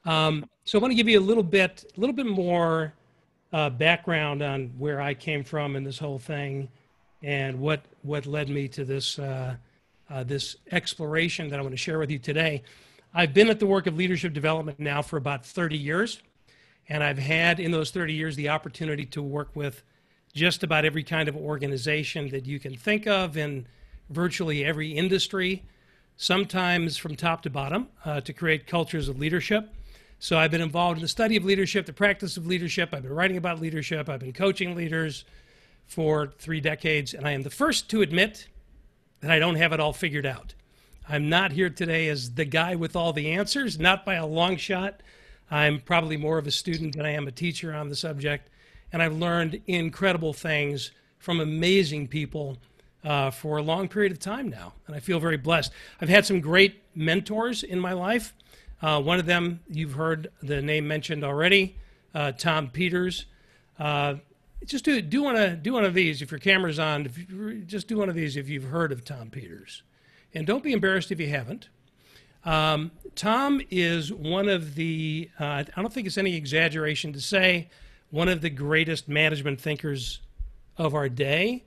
So I want to give you a little bit more background on where I came from in this whole thing, and what led me to this exploration that I want to share with you today. I've been at the work of leadership development now for about 30 years, and I've had in those 30 years the opportunity to work with just about every kind of organization that you can think of in virtually every industry, sometimes from top to bottom, to create cultures of leadership. So I've been involved in the study of leadership, the practice of leadership. I've been writing about leadership. I've been coaching leaders for 3 decades, and I am the first to admit that I don't have it all figured out. I'm not here today as the guy with all the answers, not by a long shot. I'm probably more of a student than I am a teacher on the subject, and I've learned incredible things from amazing people for a long period of time now, and I feel very blessed. I've had some great mentors in my life. One of them, you've heard the name mentioned already, Tom Peters. Just do one of these if your camera's on. Just do one of these if you've heard of Tom Peters. And don't be embarrassed if you haven't. Tom is one of the, I don't think it's any exaggeration to say, one of the greatest management thinkers of our day.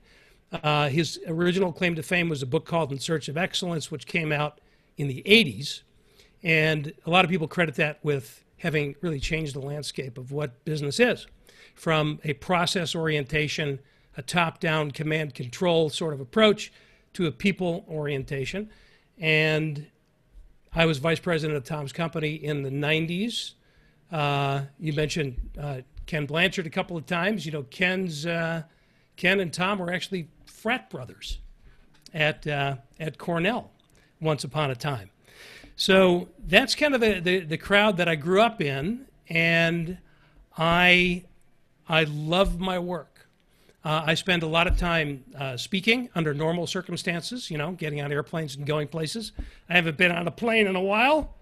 His original claim to fame was a book called In Search of Excellence, which came out in the 80s. And a lot of people credit that with having really changed the landscape of what business is, from a process orientation, a top-down command control sort of approach, to a people orientation. And I was vice president of Tom's company in the 90s. You mentioned Ken Blanchard a couple of times. You know, Ken and Tom were actually frat brothers at Cornell once upon a time. So that's kind of the crowd that I grew up in, and I love my work. I spend a lot of time speaking under normal circumstances, you know, getting on airplanes and going places. I haven't been on a plane in a while,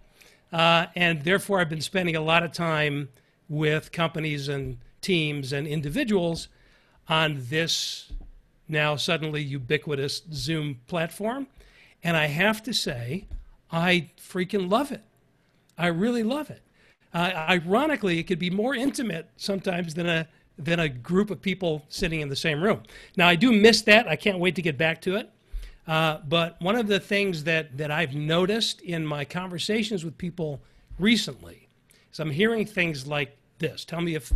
and therefore I've been spending a lot of time with companies and teams and individuals on this now suddenly ubiquitous Zoom platform. And I have to say, I freaking love it. I really love it. Ironically, it could be more intimate sometimes than a group of people sitting in the same room. Now, I do miss that. I can't wait to get back to it. But one of the things that I've noticed in my conversations with people recently is I'm hearing things like this. Tell me if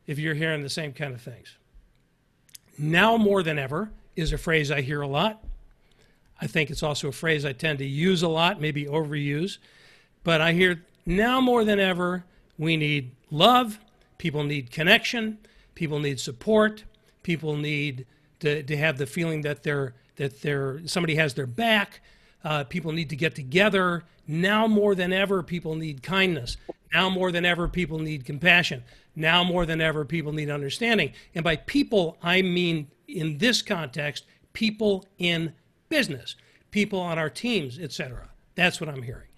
you're hearing the same kind of things. Now more than ever is a phrase I hear a lot. I think it's also a phrase I tend to use a lot, maybe overuse. But I hear now more than ever, we need love, people need connection, people need support, people need to have the feeling that somebody has their back, people need to get together. Now more than ever, people need kindness. Now more than ever, people need compassion. Now more than ever, people need understanding. And by people, I mean, in this context, people in business, people on our teams, etc. That's what I'm hearing.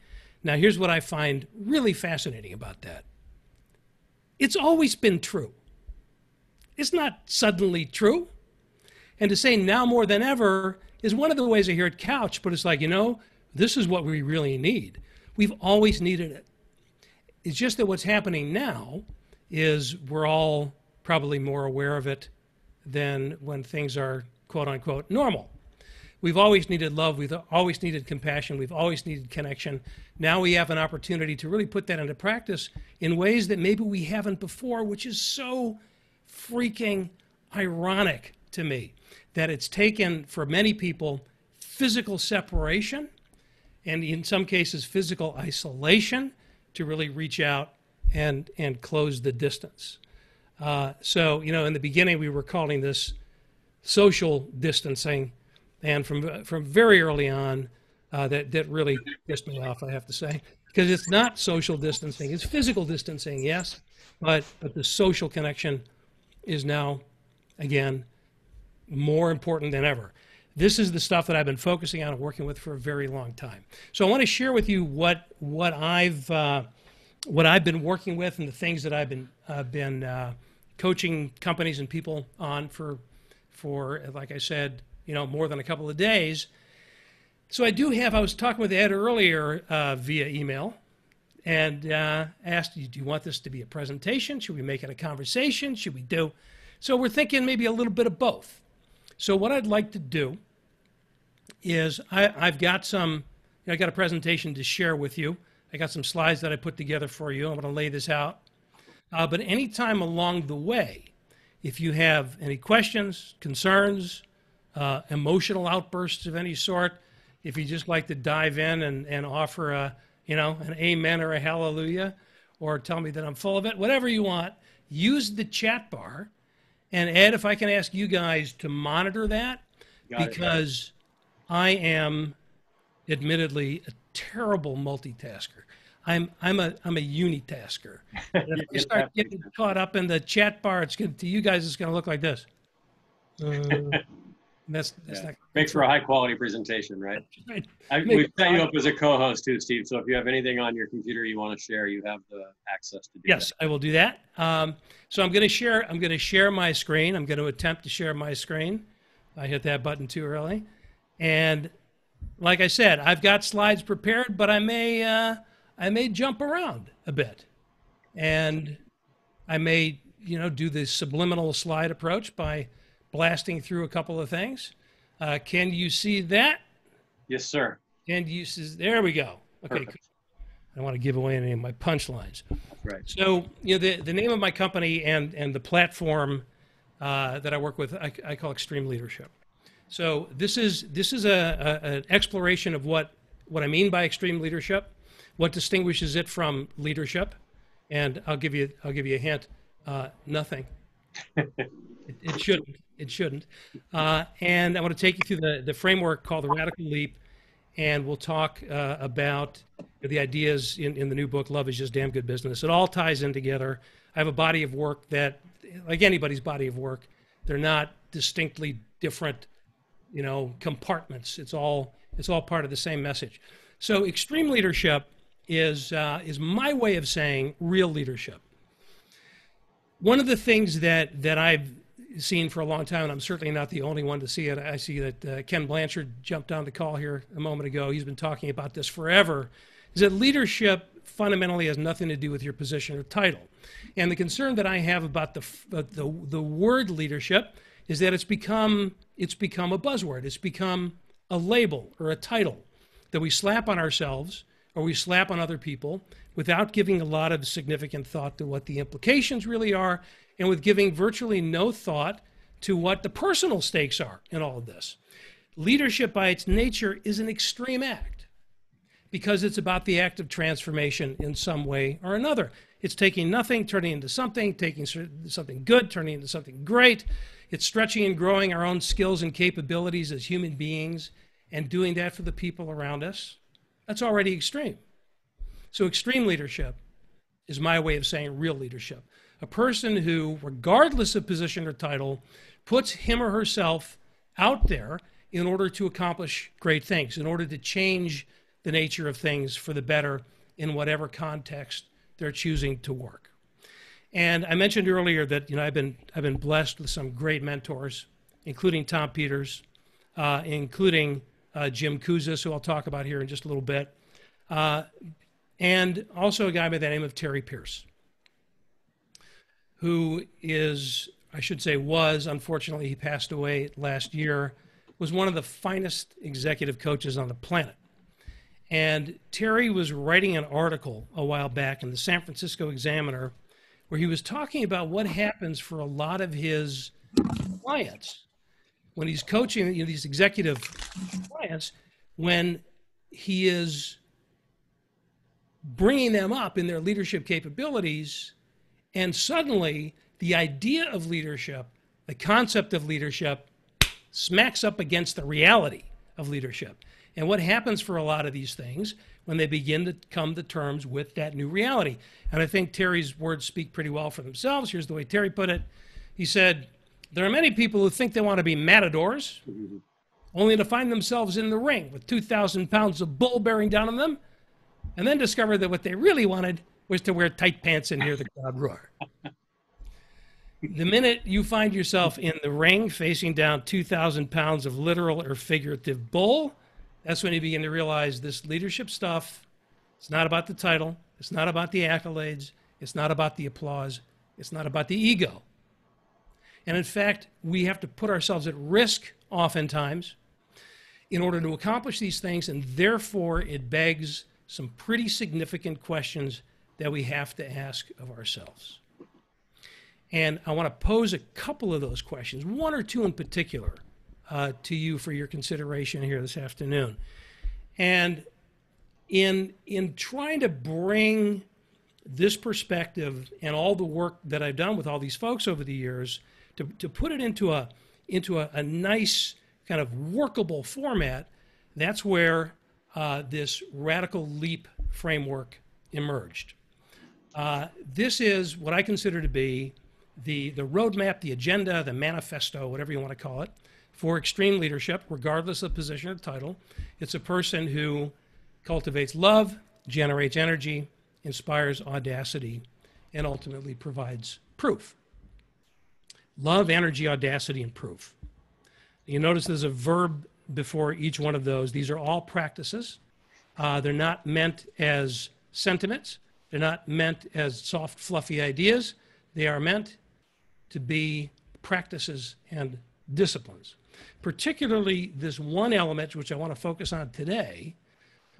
Now, here's what I find really fascinating about that. It's always been true. It's not suddenly true. And to say now more than ever is one of the ways I hear it couched, but it's like, you know, this is what we really need. We've always needed it. It's just that what's happening now is we're all probably more aware of it than when things are quote unquote normal. We've always needed love. We've always needed compassion. We've always needed connection. Now we have an opportunity to really put that into practice in ways that maybe we haven't before, which is so freaking ironic to me that it's taken for many people physical separation and in some cases physical isolation to really reach out and close the distance. So, you know, in the beginning we were calling this social distancing. And from very early on, that really pissed me off, I have to say, because it's not social distancing, it's physical distancing, yes, but the social connection is now, again, more important than ever. This is the stuff that I've been focusing on and working with for a very long time. So I want to share with you what I've been working with and the things that I've been coaching companies and people on for like I said, you know, more than a couple of days. So I was talking with Ed earlier via email, and asked, do you want this to be a presentation? Should we make it a conversation? Should we do? So we're thinking maybe a little bit of both. So what I'd like to do is I've got I got a presentation to share with you. I got some slides that I put together for you. I'm going to lay this out. But anytime along the way, if you have any questions, concerns, emotional outbursts of any sort, if you just like to dive in and offer an amen or a hallelujah, or tell me that I'm full of it, whatever you want, use the chat bar. And Ed, if I can ask you guys to monitor that, because I am admittedly a terrible multitasker. I'm a unitasker. And if I start getting caught up in the chat bar, to you guys, it's going to look like this. That's not makes for a high quality presentation, right? Right. We've set you up as a co-host too, Steve. So if you have anything on your computer you want to share, you have the access to do Yes, that. I will do that. So I'm going to share. I'm going to share my screen. I'm going to attempt to share my screen. I hit that button too early, and like I said, I've got slides prepared, but I may jump around a bit, and I may do the subliminal slide approach by blasting through a couple of things. Can you see that? Yes, sir. And you see, there we go. Okay. Perfect. I don't want to give away any of my punchlines. Right. So, the name of my company and the platform that I work with, I call Extreme Leadership. So this is an exploration of what I mean by extreme leadership, what distinguishes it from leadership, and I'll give you a hint. Nothing. It shouldn't. It shouldn't. And I want to take you through the framework called the Radical Leap, and we'll talk about the ideas in the new book, Love is Just Damn Good Business. It all ties in together. I have a body of work that, like anybody's body of work, they're not distinctly different, compartments. It's all part of the same message. So extreme leadership is my way of saying real leadership. One of the things that I've seen for a long time, and I'm certainly not the only one to see it. I see that Ken Blanchard jumped on the call here a moment ago. He's been talking about this forever, is that leadership fundamentally has nothing to do with your position or title. And the concern that I have about the word leadership is that it's become a buzzword. It's become a label or a title that we slap on ourselves or we slap on other people without giving a lot of significant thought to what the implications really are, and with giving virtually no thought to what the personal stakes are in all of this. Leadership by its nature is an extreme act because it's about the act of transformation in some way or another. It's taking nothing, turning into something, taking something good, turning into something great. It's stretching and growing our own skills and capabilities as human beings and doing that for the people around us. That's already extreme. So extreme leadership is my way of saying real leadership. A person who, regardless of position or title, puts him or herself out there in order to accomplish great things, in order to change the nature of things for the better in whatever context they're choosing to work. And I mentioned earlier that I've been blessed with some great mentors, including Tom Peters, including Jim Kouzis, who I'll talk about here in just a little bit, and also a guy by the name of Terry Pierce, who is, I should say was, unfortunately he passed away last year, was one of the finest executive coaches on the planet. And Terry was writing an article a while back in the San Francisco Examiner where he was talking about what happens for a lot of his clients when he's coaching these executive clients, when he is bringing them up in their leadership capabilities, and suddenly the idea of leadership, the concept of leadership, smacks up against the reality of leadership. And what happens for a lot of these things when they begin to come to terms with that new reality? And I think Terry's words speak pretty well for themselves. Here's the way Terry put it. He said, there are many people who think they want to be matadors, only to find themselves in the ring with 2,000 pounds of bull bearing down on them, and then discover that what they really wanted was to wear tight pants and hear the crowd roar. The minute you find yourself in the ring facing down 2,000 pounds of literal or figurative bull, that's when you begin to realize this leadership stuff, it's not about the title, It's not about the accolades. It's not about the applause. It's not about the ego. And in fact, we have to put ourselves at risk oftentimes in order to accomplish these things, and therefore it begs some pretty significant questions that we have to ask of ourselves. And I want to pose a couple of those questions, one or two in particular, to you for your consideration here this afternoon. And in trying to bring this perspective and all the work that I've done with all these folks over the years to put it into a nice kind of workable format, that's where this radical leap framework emerged. This is what I consider to be the roadmap, the agenda, the manifesto, whatever you want to call it, for extreme leadership, regardless of position or title. It's a person who cultivates love, generates energy, inspires audacity, and ultimately provides proof. Love, energy, audacity, and proof. You notice there's a verb before each one of those. These are all practices. They're not meant as sentiments. They're not meant as soft, fluffy ideas. They are meant to be practices and disciplines. Particularly this one element, which I want to focus on today.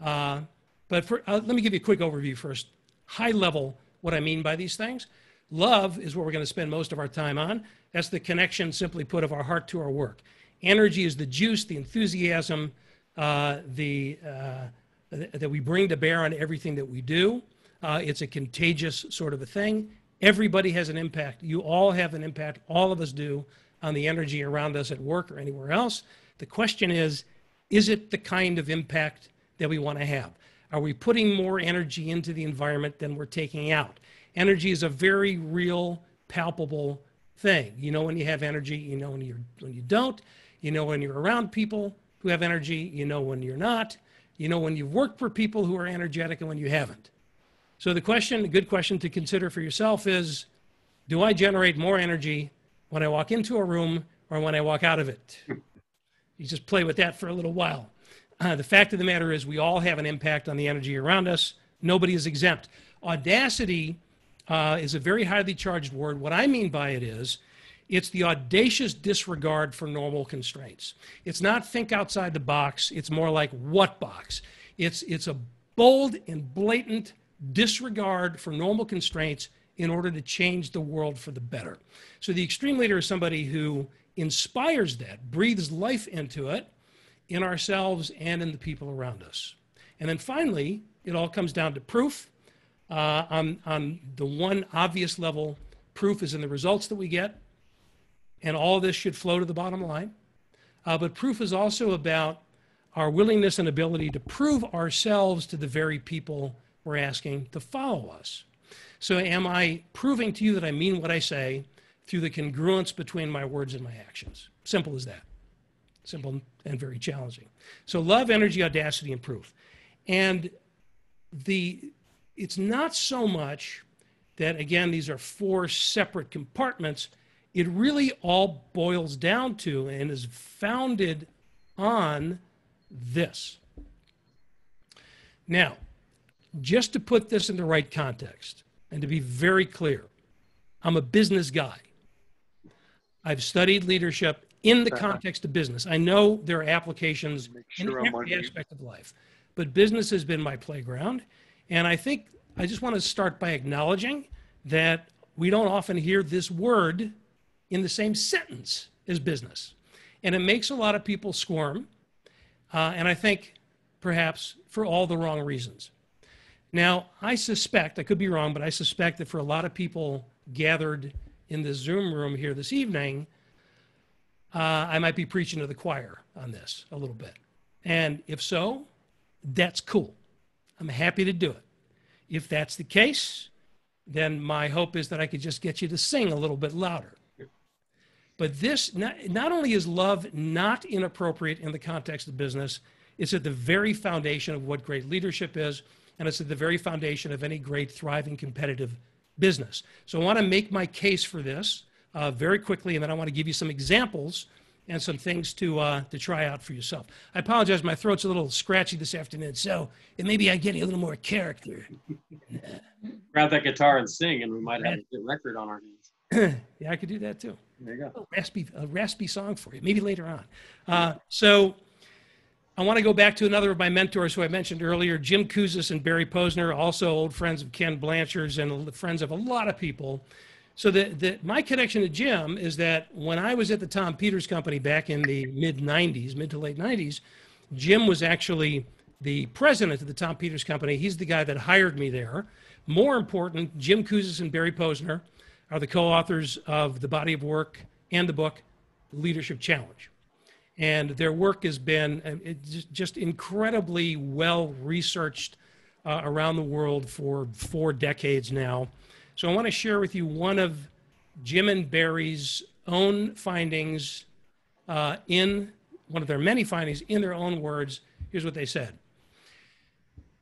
But let me give you a quick overview first. High level, what I mean by these things. Love is what we're going to spend most of our time on. That's the connection, simply put, of our heart to our work. Energy is the juice, the enthusiasm that we bring to bear on everything that we do. It's a contagious sort of a thing. Everybody has an impact. You all have an impact. All of us do on the energy around us at work or anywhere else. The question is it the kind of impact that we want to have? Are we putting more energy into the environment than we're taking out? Energy is a very real, palpable thing. You know when you have energy, you know when you don't. You know when you're around people who have energy, you know when you're not. You know when you've worked for people who are energetic and when you haven't. So the good question to consider for yourself is, do I generate more energy when I walk into a room or when I walk out of it? You just play with that for a little while. The fact of the matter is we all have an impact on the energy around us. Nobody is exempt. Audacity is a very highly charged word. What I mean by it is, it's the audacious disregard for normal constraints. It's not think outside the box. It's more like what box? It's a bold and blatant disregard for normal constraints in order to change the world for the better. So the extreme leader is somebody who inspires that, breathes life into it, in ourselves and in the people around us. And then finally, it all comes down to proof. On the one obvious level, proof is in the results that we get, and all of this should flow to the bottom line. But proof is also about our willingness and ability to prove ourselves to the very people we're asking to follow us. So am I proving to you that I mean what I say through the congruence between my words and my actions? Simple as that. Simple and very challenging. So love, energy, audacity, and proof. And it's not so much that, again, these are four separate compartments. It really all boils down to and is founded on this. Now, just to put this in the right context and to be very clear, I'm a business guy. I've studied leadership in the context of business. I know there are applications in every aspect of life, but business has been my playground. And I think I just want to start by acknowledging that we don't often hear this word in the same sentence as business. And it makes a lot of people squirm. And I think perhaps for all the wrong reasons. Now, I suspect, I could be wrong, but I suspect that for a lot of people gathered in this Zoom room here this evening, I might be preaching to the choir on this a little bit. And if so, that's cool. I'm happy to do it. If that's the case, then my hope is that I could just get you to sing a little bit louder. But this, not only is love not inappropriate in the context of business, it's at the very foundation of what great leadership is, and it's at the very foundation of any great, thriving, competitive business. So I want to make my case for this very quickly, and then I want to give you some examples and some things to try out for yourself. I apologize, my throat's a little scratchy this afternoon, so maybe I'm getting a little more character. Grab that guitar and sing, and we might have a good record on our hands. Yeah, I could do that too. There you go. A raspy song for you, maybe later on. So I want to go back to another of my mentors who I mentioned earlier, Jim Kouzes and Barry Posner, also old friends of Ken Blanchard's and friends of a lot of people. So my connection to Jim is that when I was at the Tom Peters Company back in the mid to late 90s, Jim was actually the president of the Tom Peters Company. He's the guy that hired me there. More important, Jim Kouzes and Barry Posner are the co-authors of the body of work and the book Leadership Challenge. And their work has been just incredibly well researched around the world for 4 decades now. So I want to share with you one of Jim and Barry's own findings in one of their many findings in their own words. Here's what they said.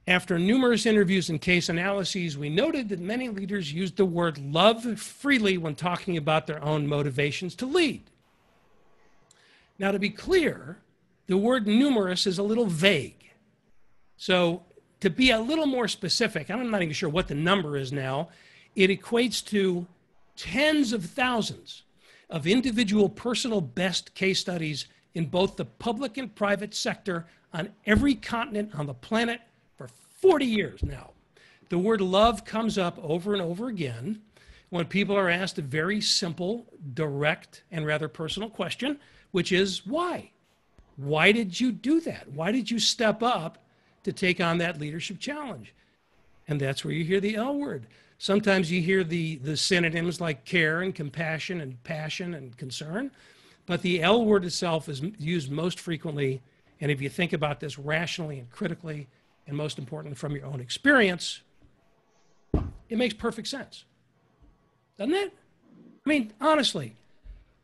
After numerous interviews and case analyses, we noted that many leaders used the word love freely when talking about their own motivations to lead. Now, to be clear, the word numerous is a little vague. So to be a little more specific, I'm not even sure what the number is now, it equates to tens of thousands of individual personal best case studies in both the public and private sector on every continent on the planet for 40 years now. The word love comes up over and over again when people are asked a very simple, direct, and rather personal question, which is why? Why did you do that? Why did you step up to take on that leadership challenge? And that's where you hear the L word. Sometimes you hear the synonyms like care and compassion and passion and concern, but the L word itself is used most frequently. And if you think about this rationally and critically, and most importantly from your own experience, it makes perfect sense. Doesn't it? I mean, honestly,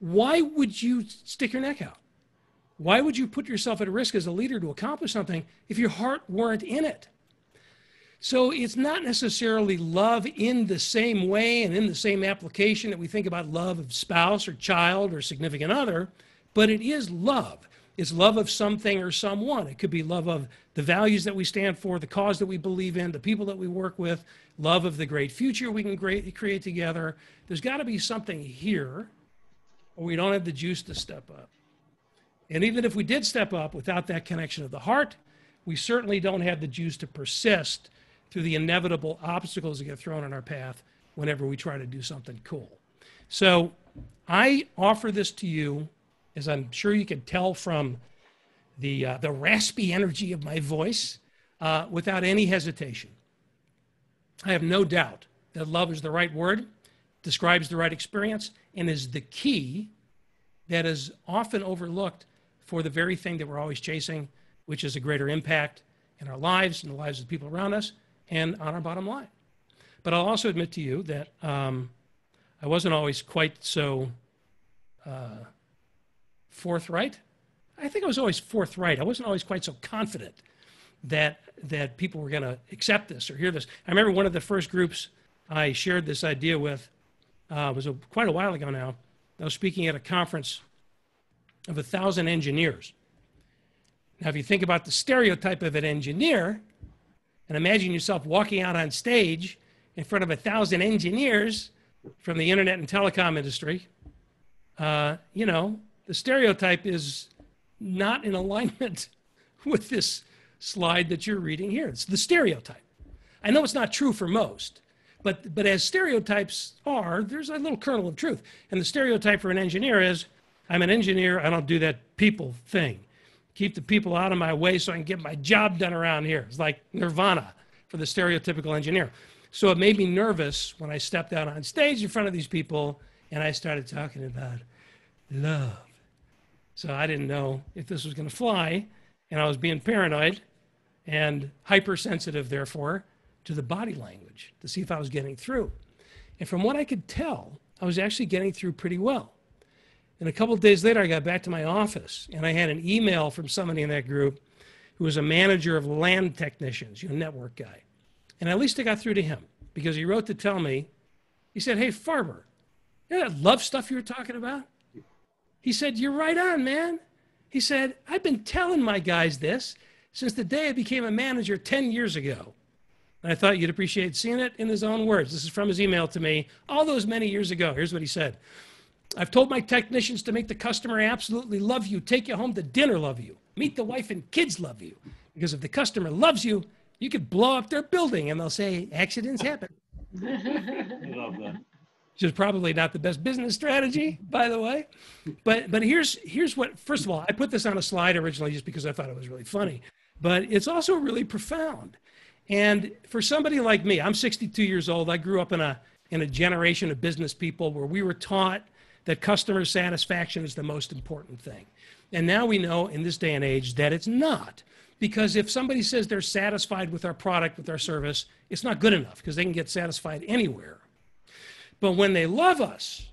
why would you stick your neck out? Why would you put yourself at risk as a leader to accomplish something if your heart weren't in it? So it's not necessarily love in the same way and in the same application that we think about love of spouse or child or significant other, but it is love. It's love of something or someone. It could be love of the values that we stand for, the cause that we believe in, the people that we work with, love of the great future we can create together. There's got to be something here, or we don't have the juice to step up. And even if we did step up without that connection of the heart, we certainly don't have the juice to persist through the inevitable obstacles that get thrown in our path whenever we try to do something cool. So I offer this to you, as I'm sure you can tell from the raspy energy of my voice, without any hesitation. I have no doubt that love is the right word, describes the right experience, and is the key that is often overlooked for the very thing that we're always chasing, which is a greater impact in our lives and the lives of the people around us and on our bottom line. But I'll also admit to you that I wasn't always quite so forthright. I think I was always forthright. I wasn't always quite so confident that people were going to accept this or hear this. I remember one of the first groups I shared this idea with was quite a while ago now. I was speaking at a conference of 1,000 engineers. Now, if you think about the stereotype of an engineer, and imagine yourself walking out on stage in front of 1,000 engineers from the internet and telecom industry, you know, the stereotype is not in alignment with this slide that you're reading here. It's the stereotype. I know it's not true for most, but as stereotypes are, there's a little kernel of truth. And the stereotype for an engineer is, I'm an engineer, I don't do that people thing. Keep the people out of my way so I can get my job done around here. It's like nirvana for the stereotypical engineer. So it made me nervous when I stepped out on stage in front of these people and I started talking about love. So I didn't know if this was going to fly, and I was being paranoid and hypersensitive, therefore, to the body language to see if I was getting through. And from what I could tell, I was actually getting through pretty well. And a couple of days later, I got back to my office, and I had an email from somebody in that group who was a manager of LAN technicians, you know, network guy. And at least I got through to him, because he wrote to tell me, he said, hey, Farber, you know that love stuff you were talking about? He said, "You're right on, man." He said, "I've been telling my guys this since the day I became a manager 10 years ago." And I thought you'd appreciate seeing it in his own words. This is from his email to me all those many years ago. Here's what he said. "I've told my technicians to make the customer absolutely love you, take you home to dinner, love you, meet the wife and kids, love you. Because if the customer loves you, you could blow up their building and they'll say, accidents happen." I love that. Which is probably not the best business strategy, by the way. But here's what, first of all, I put this on a slide originally just because I thought it was really funny. But it's also really profound. And for somebody like me, I'm 62 years old. I grew up in a generation of business people where we were taught that customer satisfaction is the most important thing. And now we know in this day and age that it's not. Because if somebody says they're satisfied with our product, with our service, it's not good enough because they can get satisfied anywhere. But when they love us,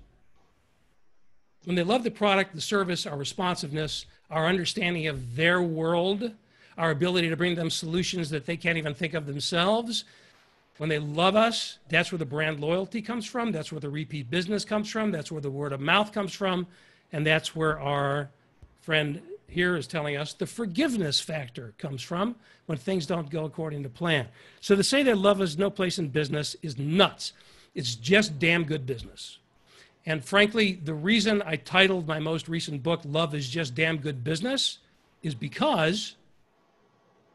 when they love the product, the service, our responsiveness, our understanding of their world, our ability to bring them solutions that they can't even think of themselves, when they love us, that's where the brand loyalty comes from. That's where the repeat business comes from. That's where the word of mouth comes from. And that's where our friend here is telling us the forgiveness factor comes from when things don't go according to plan. So to say that love has no place in business is nuts. It's just damn good business. And frankly, the reason I titled my most recent book, Love is Just Damn Good Business, is because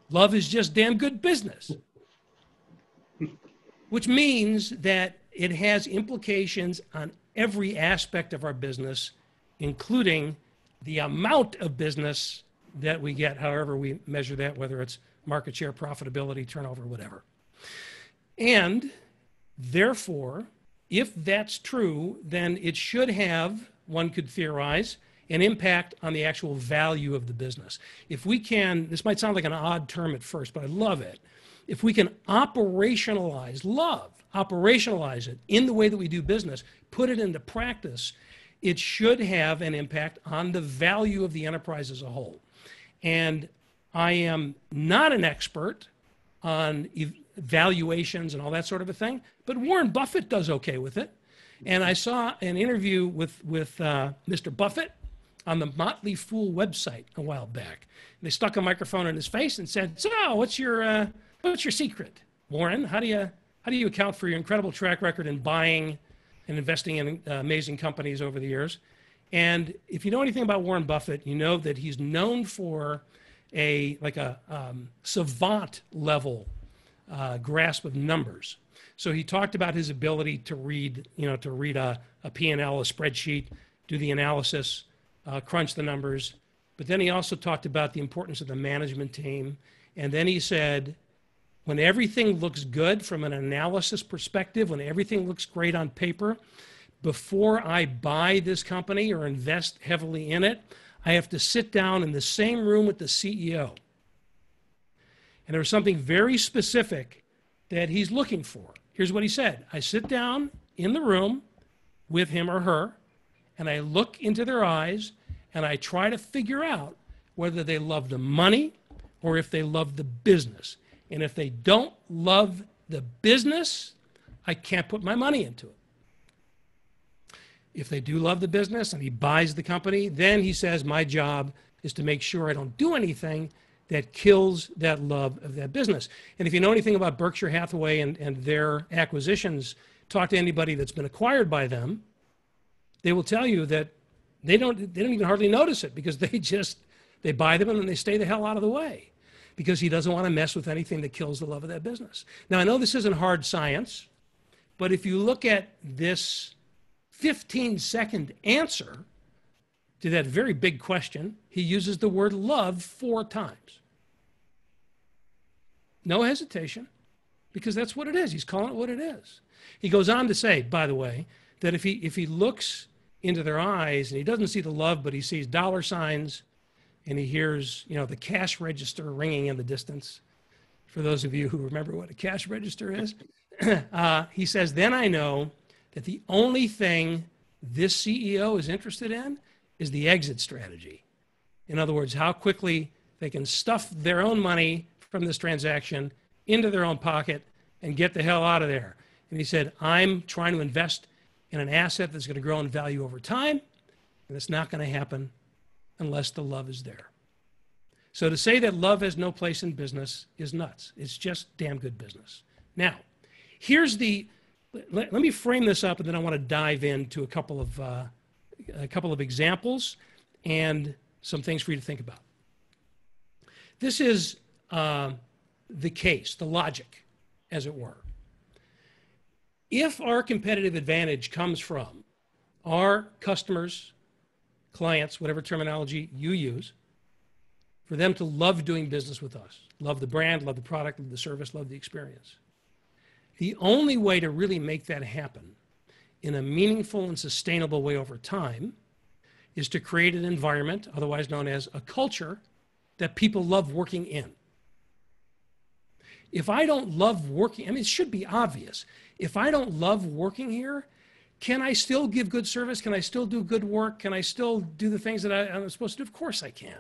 love is just damn good business. Which means that it has implications on every aspect of our business, including the amount of business that we get, however we measure that, whether it's market share, profitability, turnover, whatever. And therefore, if that's true, then it should have, one could theorize, an impact on the actual value of the business. If we can, this might sound like an odd term at first, but I love it. If we can operationalize love, operationalize it in the way that we do business, put it into practice, it should have an impact on the value of the enterprise as a whole. And I am not an expert on valuations and all that sort of a thing, but Warren Buffett does okay with it. And I saw an interview with Mr. Buffett on the Motley Fool website a while back. They stuck a microphone in his face and said, "So, what's your secret, Warren? How do you account for your incredible track record in buying and investing in amazing companies over the years?" And if you know anything about Warren Buffett, you know that he's known for a savant level grasp of numbers. So he talked about his ability to read a P&L, a spreadsheet, do the analysis, crunch the numbers. But then he also talked about the importance of the management team. And then he said, when everything looks good from an analysis perspective, when everything looks great on paper, before I buy this company or invest heavily in it, I have to sit down in the same room with the CEO. And there was something very specific that he's looking for. Here's what he said. I sit down in the room with him or her, and I look into their eyes, and I try to figure out whether they love the money or if they love the business. And if they don't love the business, I can't put my money into it. If they do love the business and he buys the company, then he says, my job is to make sure I don't do anything that kills that love of that business. And if you know anything about Berkshire Hathaway and their acquisitions, talk to anybody that's been acquired by them, they will tell you that they don't even hardly notice it because they buy them and then they stay the hell out of the way because he doesn't want to mess with anything that kills the love of that business. Now, I know this isn't hard science, but if you look at this 15-second answer to that very big question, he uses the word love 4 times. No hesitation, because that's what it is. He's calling it what it is. He goes on to say, by the way, that if he looks into their eyes and he doesn't see the love, but he sees dollar signs and he hears, the cash register ringing in the distance. For those of you who remember what a cash register is, he says, then I know that the only thing this CEO is interested in is the exit strategy. In other words, how quickly they can stuff their own money from this transaction into their own pocket and get the hell out of there. And he said, I'm trying to invest in an asset that's going to grow in value over time. And it's not going to happen unless the love is there. So to say that love has no place in business is nuts. It's just damn good business. Now, let me frame this up, and then I want to dive into a couple of examples and some things for you to think about. This is the case, the logic, as it were. If our competitive advantage comes from our customers, clients, whatever terminology you use, for them to love doing business with us, love the brand, love the product, love the service, love the experience. The only way to really make that happen in a meaningful and sustainable way over time is to create an environment, otherwise known as a culture, that people love working in. If I don't love working, I mean, it should be obvious. If I don't love working here, can I still give good service? Can I still do good work? Can I still do the things that I'm supposed to do? Of course I can.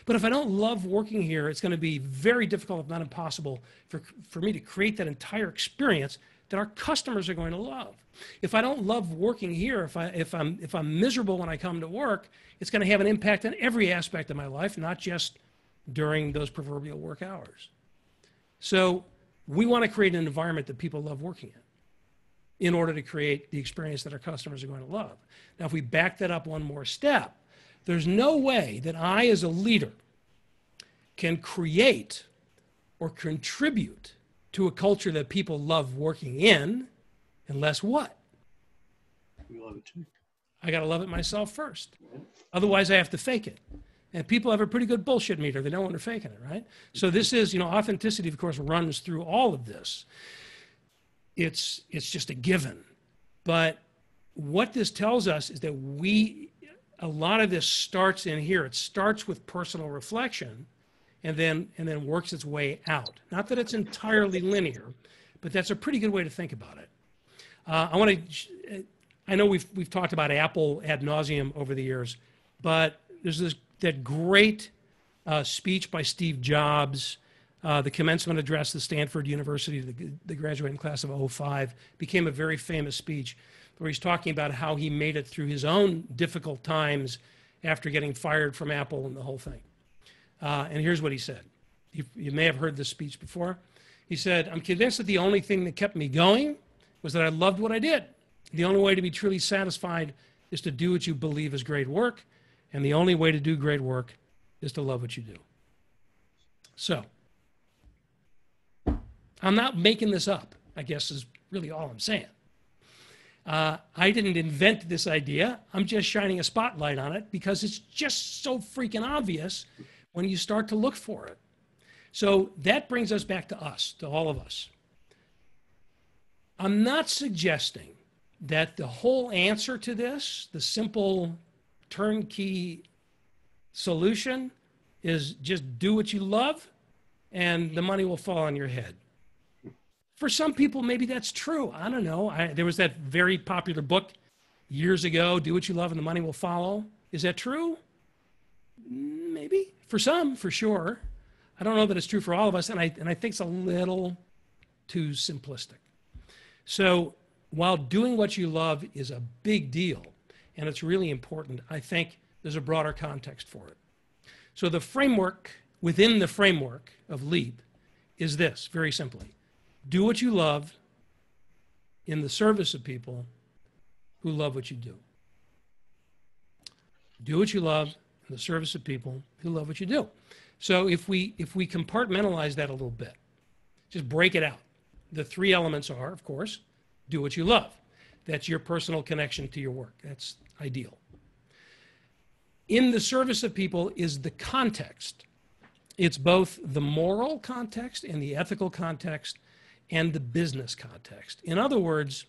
But if I don't love working here, it's going to be very difficult, if not impossible, for me to create that entire experience that our customers are going to love. If I don't love working here, if I'm miserable when I come to work, it's going to have an impact on every aspect of my life, not just during those proverbial work hours. So we want to create an environment that people love working in order to create the experience that our customers are going to love. Now, if we back that up one more step, there's no way that I, as a leader, can create or contribute to a culture that people love working in unless what? We love it too. I got to love it myself first. Otherwise, I have to fake it. And people have a pretty good bullshit meter. They know when they're faking it, right? So this is, authenticity, of course, runs through all of this. It's just a given. But what this tells us is that a lot of this starts in here. It starts with personal reflection and then works its way out. Not that it's entirely linear, but that's a pretty good way to think about it. I know we've talked about Apple ad nauseum over the years, but there's that great speech by Steve Jobs, the commencement address at Stanford University, the graduating class of '05, became a very famous speech where he's talking about how he made it through his own difficult times after getting fired from Apple and the whole thing. And here's what he said. You may have heard this speech before. He said, "I'm convinced that the only thing that kept me going was that I loved what I did. The only way to be truly satisfied is to do what you believe is great work, and the only way to do great work is to love what you do." So, I'm not making this up, I guess is really all I'm saying. I didn't invent this idea. I'm just shining a spotlight on it because it's just so freaking obvious when you start to look for it. So that brings us back to us, to all of us. I'm not suggesting that the whole answer to this, the simple turnkey solution, is just do what you love and the money will fall on your head. For some people, maybe that's true. I don't know. There was that very popular book years ago, Do What You Love and the Money Will Follow. Is that true? Maybe. For some, for sure. I don't know that it's true for all of us, and I think it's a little too simplistic. So while doing what you love is a big deal, and it's really important, I think there's a broader context for it. So the framework, within the framework of LEAP, is this, very simply. Do what you love in the service of people who love what you do. Do what you love in the service of people who love what you do. So if we compartmentalize that a little bit, just break it out. The three elements are, of course, do what you love. That's your personal connection to your work. That's ideal. In the service of people is the context. It's both the moral context and the ethical context and the business context. In other words,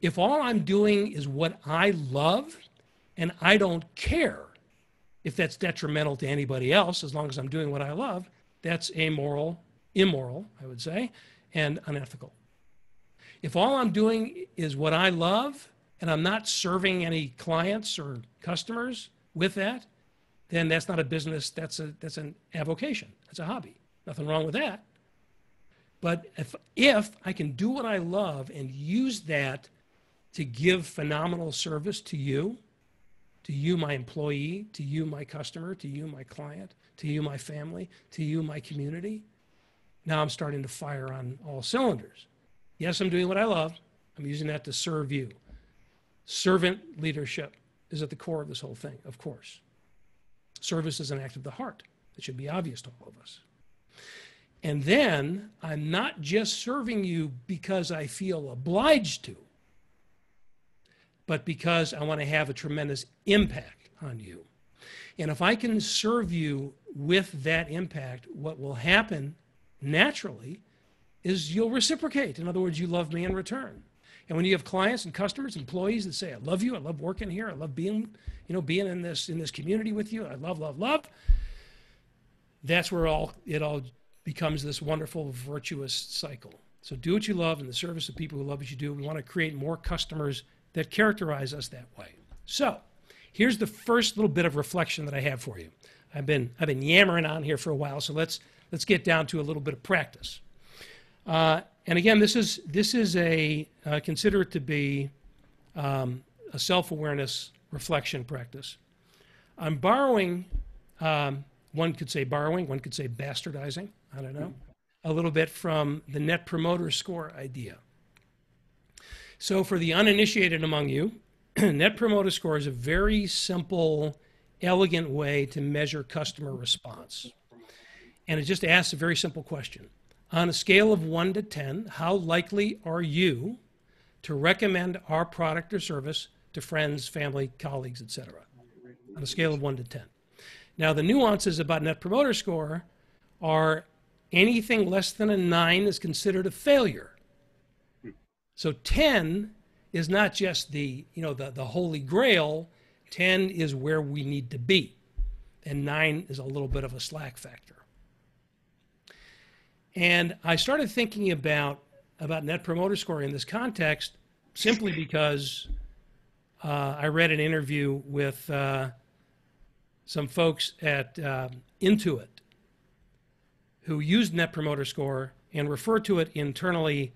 if all I'm doing is what I love and I don't care if that's detrimental to anybody else, as long as I'm doing what I love, that's amoral, immoral, I would say, and unethical. If all I'm doing is what I love and I'm not serving any clients or customers with that, then that's not a business, that's an avocation, that's a hobby. Nothing wrong with that. But if I can do what I love and use that to give phenomenal service to you, to you, my employee, to you, my customer, to you, my client, to you, my family, to you, my community, now I'm starting to fire on all cylinders. Yes, I'm doing what I love. I'm using that to serve you. Servant leadership is at the core of this whole thing, of course. Service is an act of the heart. It should be obvious to all of us. And then I'm not just serving you because I feel obliged to, but because I want to have a tremendous impact on you. And if I can serve you with that impact, what will happen naturally is you'll reciprocate. In other words, you love me in return. And when you have clients and customers, employees that say, I love you, I love working here, I love being, being in this community with you, I love, love, love, that's where it all becomes this wonderful, virtuous cycle. So do what you love in the service of people who love what you do. We want to create more customers that characterize us that way. So here's the first little bit of reflection that I have for you. I've been yammering on here for a while, so let's get down to a little bit of practice. And again, this is consider it to be a self-awareness reflection practice. I'm borrowing, one could say borrowing, one could say bastardizing, I don't know, a little bit from the Net Promoter Score idea. So for the uninitiated among you, Net Promoter Score is a very simple, elegant way to measure customer response. And it just asks a very simple question. On a scale of 1 to 10, how likely are you to recommend our product or service to friends, family, colleagues, etc.? On a scale of 1 to 10. Now, the nuances about Net Promoter Score are anything less than a 9 is considered a failure. So 10 is not just the holy grail. 10 is where we need to be. And 9 is a little bit of a slack factor. And I started thinking about Net Promoter Score in this context simply because I read an interview with some folks at Intuit who used Net Promoter Score and refer to it internally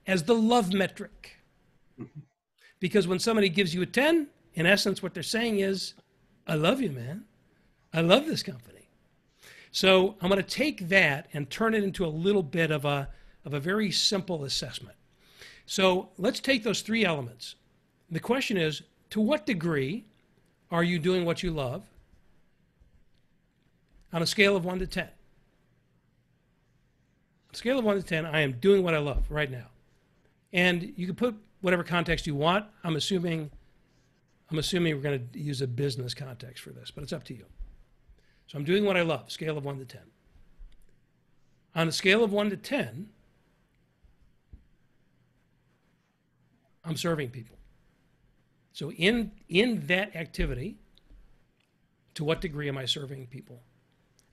as the love metric. Because when somebody gives you a 10, in essence, what they're saying is, I love you, man. I love this company. So I'm going to take that and turn it into a little bit of a very simple assessment. So let's take those three elements. The question is, to what degree are you doing what you love on a scale of 1 to 10? On a scale of 1 to 10, I am doing what I love right now. And you can put whatever context you want. I'm assuming we're going to use a business context for this, but it's up to you. So I'm doing what I love, scale of 1 to 10. On a scale of 1 to 10, I'm serving people. So in that activity, to what degree am I serving people?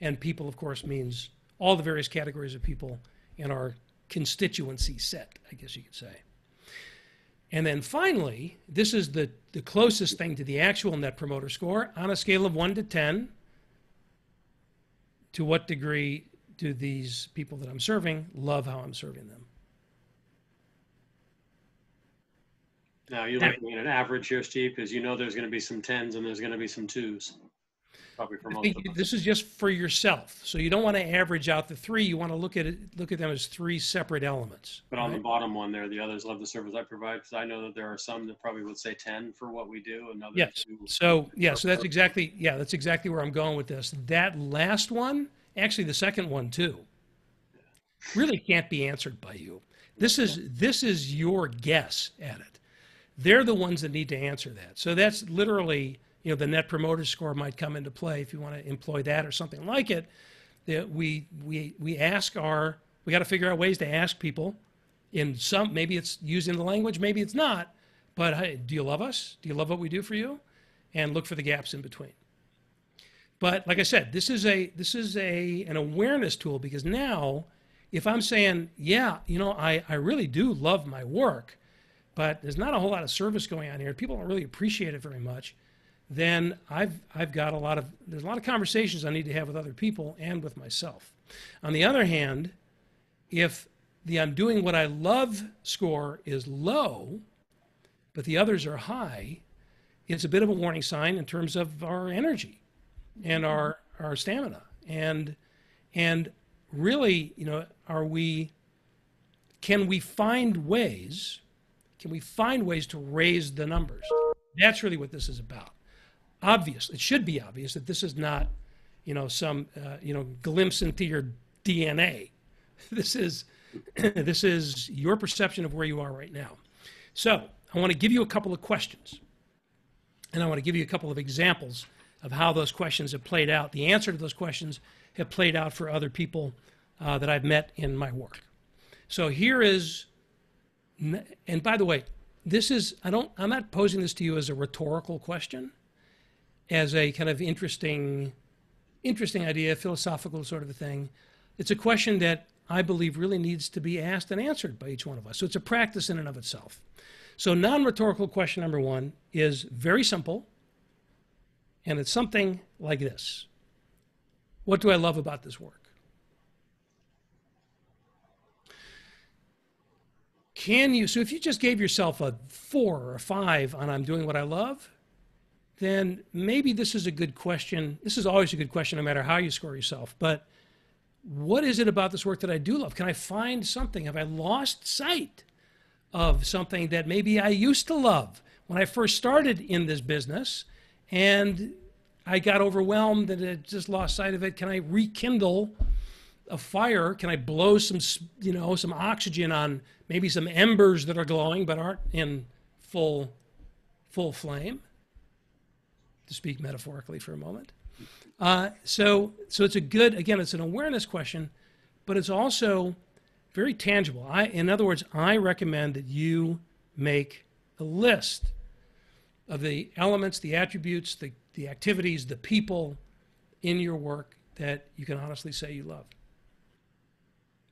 And people, of course, means all the various categories of people in our constituency set, I guess you could say. And then finally, this is the closest thing to the actual Net Promoter Score. On a scale of 1 to 10, to what degree do these people that I'm serving love how I'm serving them? Now, you're looking at an average here, Steve, because you know there's going to be some 10s and there's going to be some 2s. Probably for most of us. This is just for yourself. So you don't want to average out the 3. You want to look at them as 3 separate elements. But on the bottom one there, the others love the service I provide, because I know that there are some that probably would say 10 for what we do, and others yes. So that's exactly where I'm going with this. That last one, actually the second one too, really can't be answered by you. This is your guess at it. They're the ones that need to answer that. So that's literally, the Net Promoter Score might come into play if you want to employ that or something like it. That we got to figure out ways to ask people maybe it's using the language, maybe it's not, but hey, do you love us? Do you love what we do for you? And look for the gaps in between. But like I said, this is an awareness tool, because now if I'm saying, yeah, I really do love my work, but there's not a whole lot of service going on here, people don't really appreciate it very much, then I've got there's a lot of conversations I need to have with other people and with myself. On the other hand, if the I'm doing what I love score is low, but the others are high, it's a bit of a warning sign in terms of our energy and our stamina. And really, you know, can we find ways to raise the numbers? That's really what this is about. Obvious, it should be obvious that this is not, you know, some, you know, glimpse into your DNA. This is your perception of where you are right now. So I want to give you a couple of questions, and I want to give you a couple of examples of how those questions have played out. The answer to those questions have played out for other people that I've met in my work. So here is, and by the way, this is, I'm not posing this to you as a rhetorical question, as a kind of interesting idea, philosophical sort of a thing. It's a question that I believe really needs to be asked and answered by each one of us. So it's a practice in and of itself. So non-rhetorical question number one is very simple, and it's something like this. What do I love about this work? So if you just gave yourself a 4 or a 5 on I'm doing what I love, then maybe this is a good question. This is always a good question no matter how you score yourself. But what is it about this work that I do love? Can I find something? Have I lost sight of something that maybe I used to love when I first started in this business and I got overwhelmed and I just lost sight of it? Can I rekindle a fire? Can I blow some, you know, some oxygen on maybe some embers that are glowing but aren't in full flame, to speak metaphorically for a moment? So it's a good, again, it's an awareness question, but it's also very tangible. In other words, I recommend that you make a list of the elements, the attributes, the activities, the people in your work that you can honestly say you love,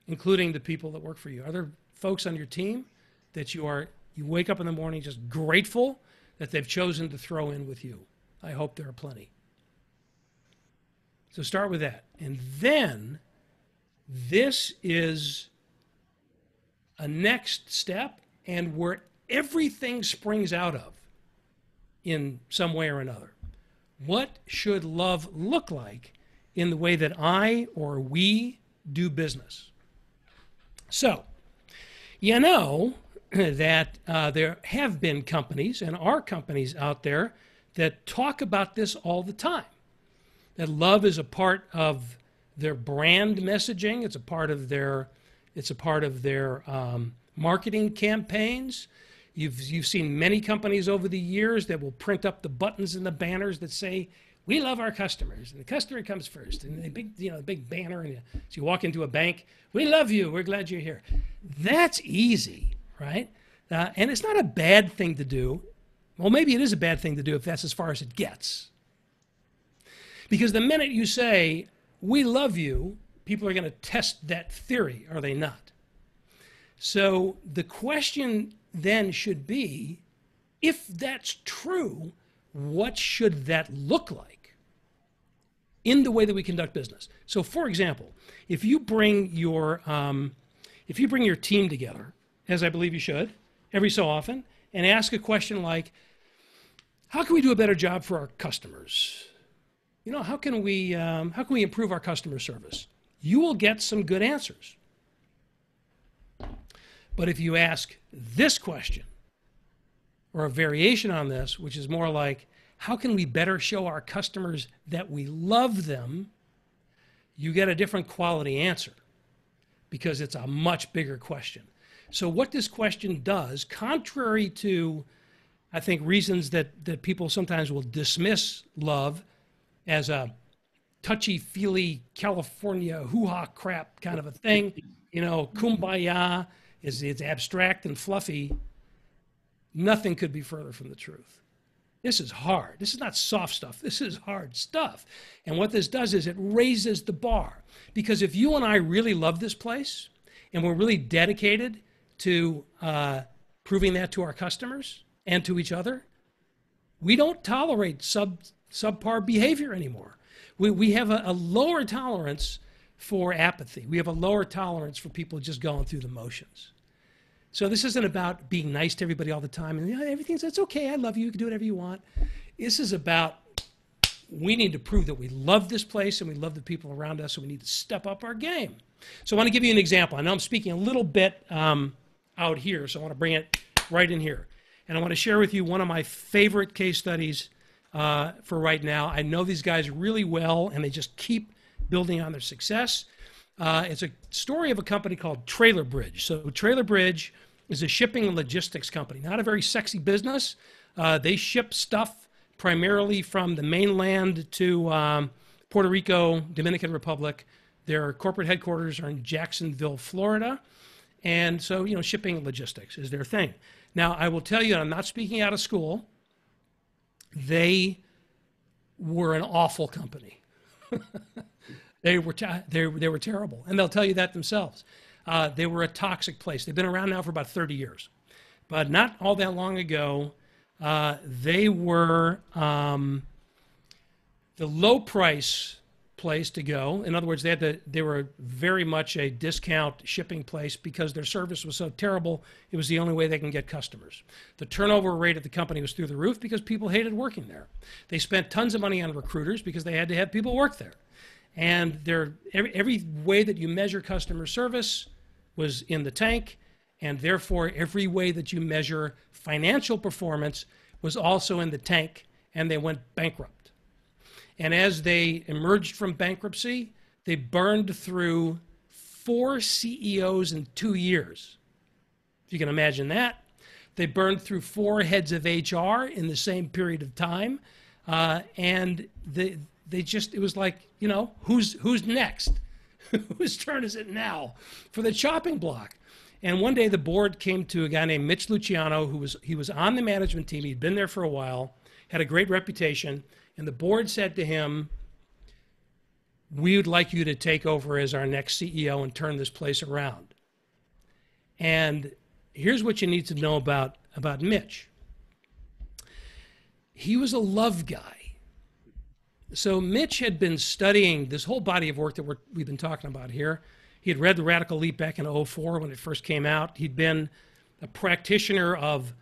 including the people that work for you. Are there folks on your team that you wake up in the morning just grateful that they've chosen to throw in with you? I hope there are plenty. So start with that. And then this is a next step, and where everything springs out of in some way or another. What should love look like in the way that I or we do business? So, you know that there have been companies and are companies out there that talk about this all the time. That love is a part of their brand messaging. It's a part of their marketing campaigns. You've seen many companies over the years that will print up the buttons and the banners that say, "We love our customers," and the customer comes first, and a big banner, and so you walk into a bank, "We love you, we're glad you're here." That's easy, right? And it's not a bad thing to do. Well, maybe it is a bad thing to do if that's as far as it gets. Because the minute you say, "We love you," people are going to test that theory, are they not? So the question then should be, if that's true, what should that look like in the way that we conduct business? So, for example, if you bring your team together, as I believe you should, every so often, and ask a question like, "How can we do a better job for our customers? You know, how can we improve our customer service?" You will get some good answers. But if you ask this question, or a variation on this, which is more like, "How can we better show our customers that we love them?" you get a different quality answer, because it's a much bigger question. So what this question does, contrary to, I think, reasons that people sometimes will dismiss love as a touchy-feely California hoo-ha crap kind of a thing, you know, kumbaya, it's abstract and fluffy. Nothing could be further from the truth. This is hard. This is not soft stuff. This is hard stuff. And what this does is it raises the bar. Because if you and I really love this place, and we're really dedicated to proving that to our customers and to each other, we don't tolerate subpar behavior anymore. We have a lower tolerance for apathy. We have a lower tolerance for people just going through the motions. So this isn't about being nice to everybody all the time and it's okay, I love you, you can do whatever you want. This is about we need to prove that we love this place and we love the people around us, so we need to step up our game. So I want to give you an example. I know I'm speaking a little bit out here, so I want to bring it right in here. And I want to share with you one of my favorite case studies for right now. I know these guys really well, and they just keep building on their success. It's a story of a company called Trailer Bridge. So Trailer Bridge is a shipping and logistics company, not a very sexy business. They ship stuff primarily from the mainland to Puerto Rico, Dominican Republic. Their corporate headquarters are in Jacksonville, Florida. And so, you know, shipping and logistics is their thing. Now, I will tell you, I'm not speaking out of school. They were an awful company. They were terrible, and they'll tell you that themselves. They were a toxic place. They've been around now for about 30 years. But not all that long ago, they were the low price place to go. In other words, they were very much a discount shipping place because their service was so terrible, it was the only way they can get customers. The turnover rate at the company was through the roof because people hated working there. They spent tons of money on recruiters because they had to have people work there. And every way that you measure customer service was in the tank, and therefore every way that you measure financial performance was also in the tank, and they went bankrupt. And as they emerged from bankruptcy, they burned through 4 CEOs in 2 years. If you can imagine that. They burned through 4 heads of HR in the same period of time. And it was like, you know, who's next? Whose turn is it now for the chopping block? And one day the board came to a guy named Mitch Luciano, he was on the management team. He'd been there for a while, had a great reputation. And the board said to him, we would like you to take over as our next CEO and turn this place around. And here's what you need to know about Mitch. He was a love guy. So Mitch had been studying this whole body of work that we've been talking about here. He had read The Radical Leap back in 2004 when it first came out. He'd been a practitioner of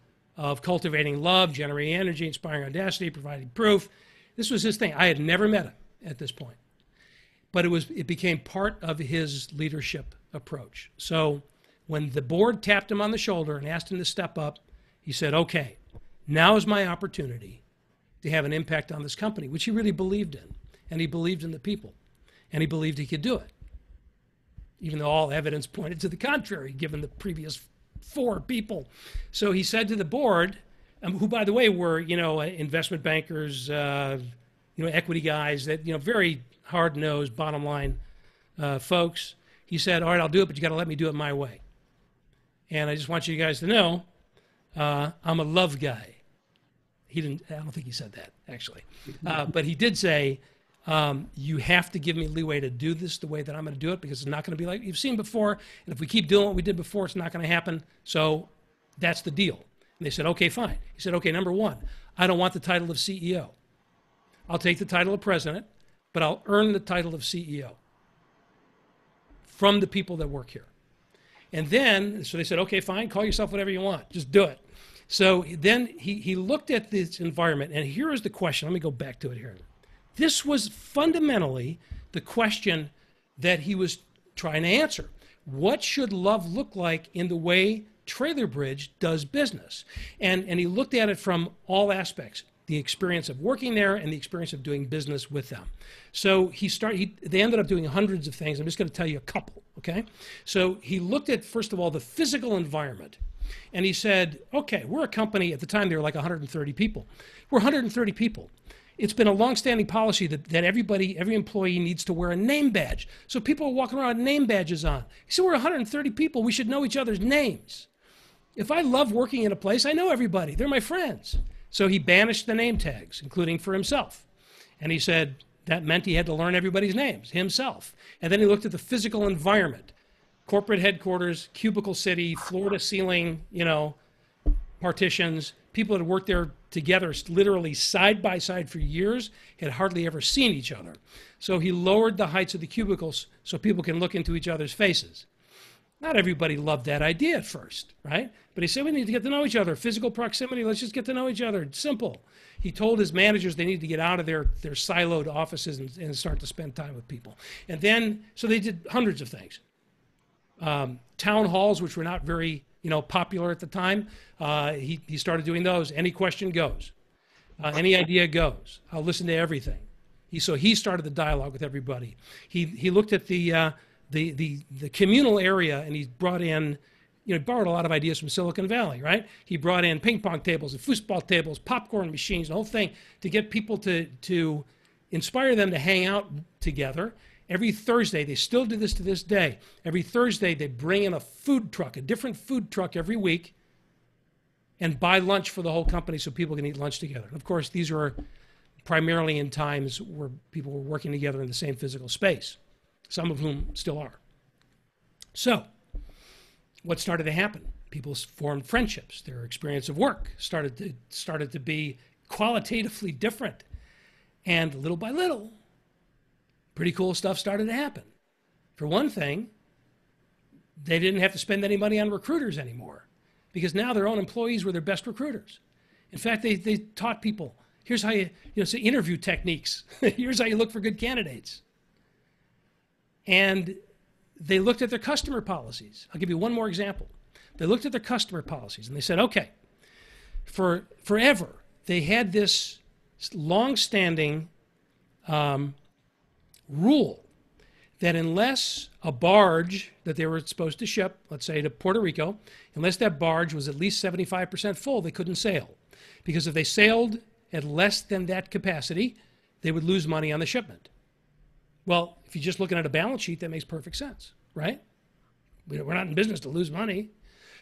cultivating love, generating energy, inspiring audacity, providing proof. This was his thing. I had never met him at this point. But it became part of his leadership approach. So when the board tapped him on the shoulder and asked him to step up, he said, okay, now is my opportunity to have an impact on this company, which he really believed in. And he believed in the people. And he believed he could do it, even though all evidence pointed to the contrary, given the previous 4 people. So he said to the board, who, by the way, were, you know, investment bankers, you know, equity guys, that, you know, very hard-nosed, bottom-line folks. He said, all right, I'll do it, but you got to let me do it my way. And I just want you guys to know, I'm a love guy. I don't think he said that, actually. But he did say, you have to give me leeway to do this the way that I'm going to do it, because it's not going to be like you've seen before. And if we keep doing what we did before, it's not going to happen. So that's the deal. And they said, okay, fine. He said, okay, number 1, I don't want the title of CEO. I'll take the title of president, but I'll earn the title of CEO from the people that work here. And then, so they said, okay, fine, call yourself whatever you want. Just do it. So then he looked at this environment, and here is the question. Let me go back to it here. This was fundamentally the question that he was trying to answer. What should love look like in the way Trailer Bridge does business? And he looked at it from all aspects, the experience of working there and the experience of doing business with them. So they ended up doing hundreds of things. I'm just going to tell you a couple, okay? So he looked at, first of all, the physical environment. And he said, okay, we're a company, at the time there were like 130 people. We're 130 people. It's been a long-standing policy that every employee needs to wear a name badge. So people are walking around with name badges on. He said, we're 130 people. We should know each other's names. If I love working in a place, I know everybody. They're my friends. So he banished the name tags, including for himself. And he said that meant he had to learn everybody's names himself. And then he looked at the physical environment. Corporate headquarters, cubicle city, floor to ceiling, you know, partitions. People that had worked there together literally side by side for years had hardly ever seen each other. So he lowered the heights of the cubicles so people can look into each other's faces. Not everybody loved that idea at first, right? But he said, we need to get to know each other. Physical proximity, let's just get to know each other. It's simple. He told his managers they need to get out of their siloed offices and start to spend time with people. And then, so they did hundreds of things. Town halls, which were not very, popular at the time, he started doing those. Any question goes. Any idea goes. I'll listen to everything. So he started the dialogue with everybody. He looked at the communal area, and he brought in, he borrowed a lot of ideas from Silicon Valley, right? He brought in ping pong tables and foosball tables, popcorn machines, the whole thing, to get people to inspire them to hang out together. Every Thursday, they still do this to this day. Every Thursday, they bring in a food truck, a different food truck every week, and buy lunch for the whole company so people can eat lunch together. And of course, these were primarily in times where people were working together in the same physical space, some of whom still are. So, what started to happen? People formed friendships. Their experience of work started to be qualitatively different. And little by little, pretty cool stuff started to happen. For one thing, they didn't have to spend any money on recruiters anymore, because now their own employees were their best recruiters. In fact, they taught people, here's how say interview techniques. Here's how you look for good candidates. And they looked at their customer policies. I'll give you one more example. They looked at their customer policies and they said, okay, forever, they had this long-standing rule that unless a barge that they were supposed to ship, let's say to Puerto Rico, unless that barge was at least 75% full, they couldn't sail. Because if they sailed at less than that capacity, they would lose money on the shipment. Well, if you're just looking at a balance sheet, that makes perfect sense, right? We're not in business to lose money.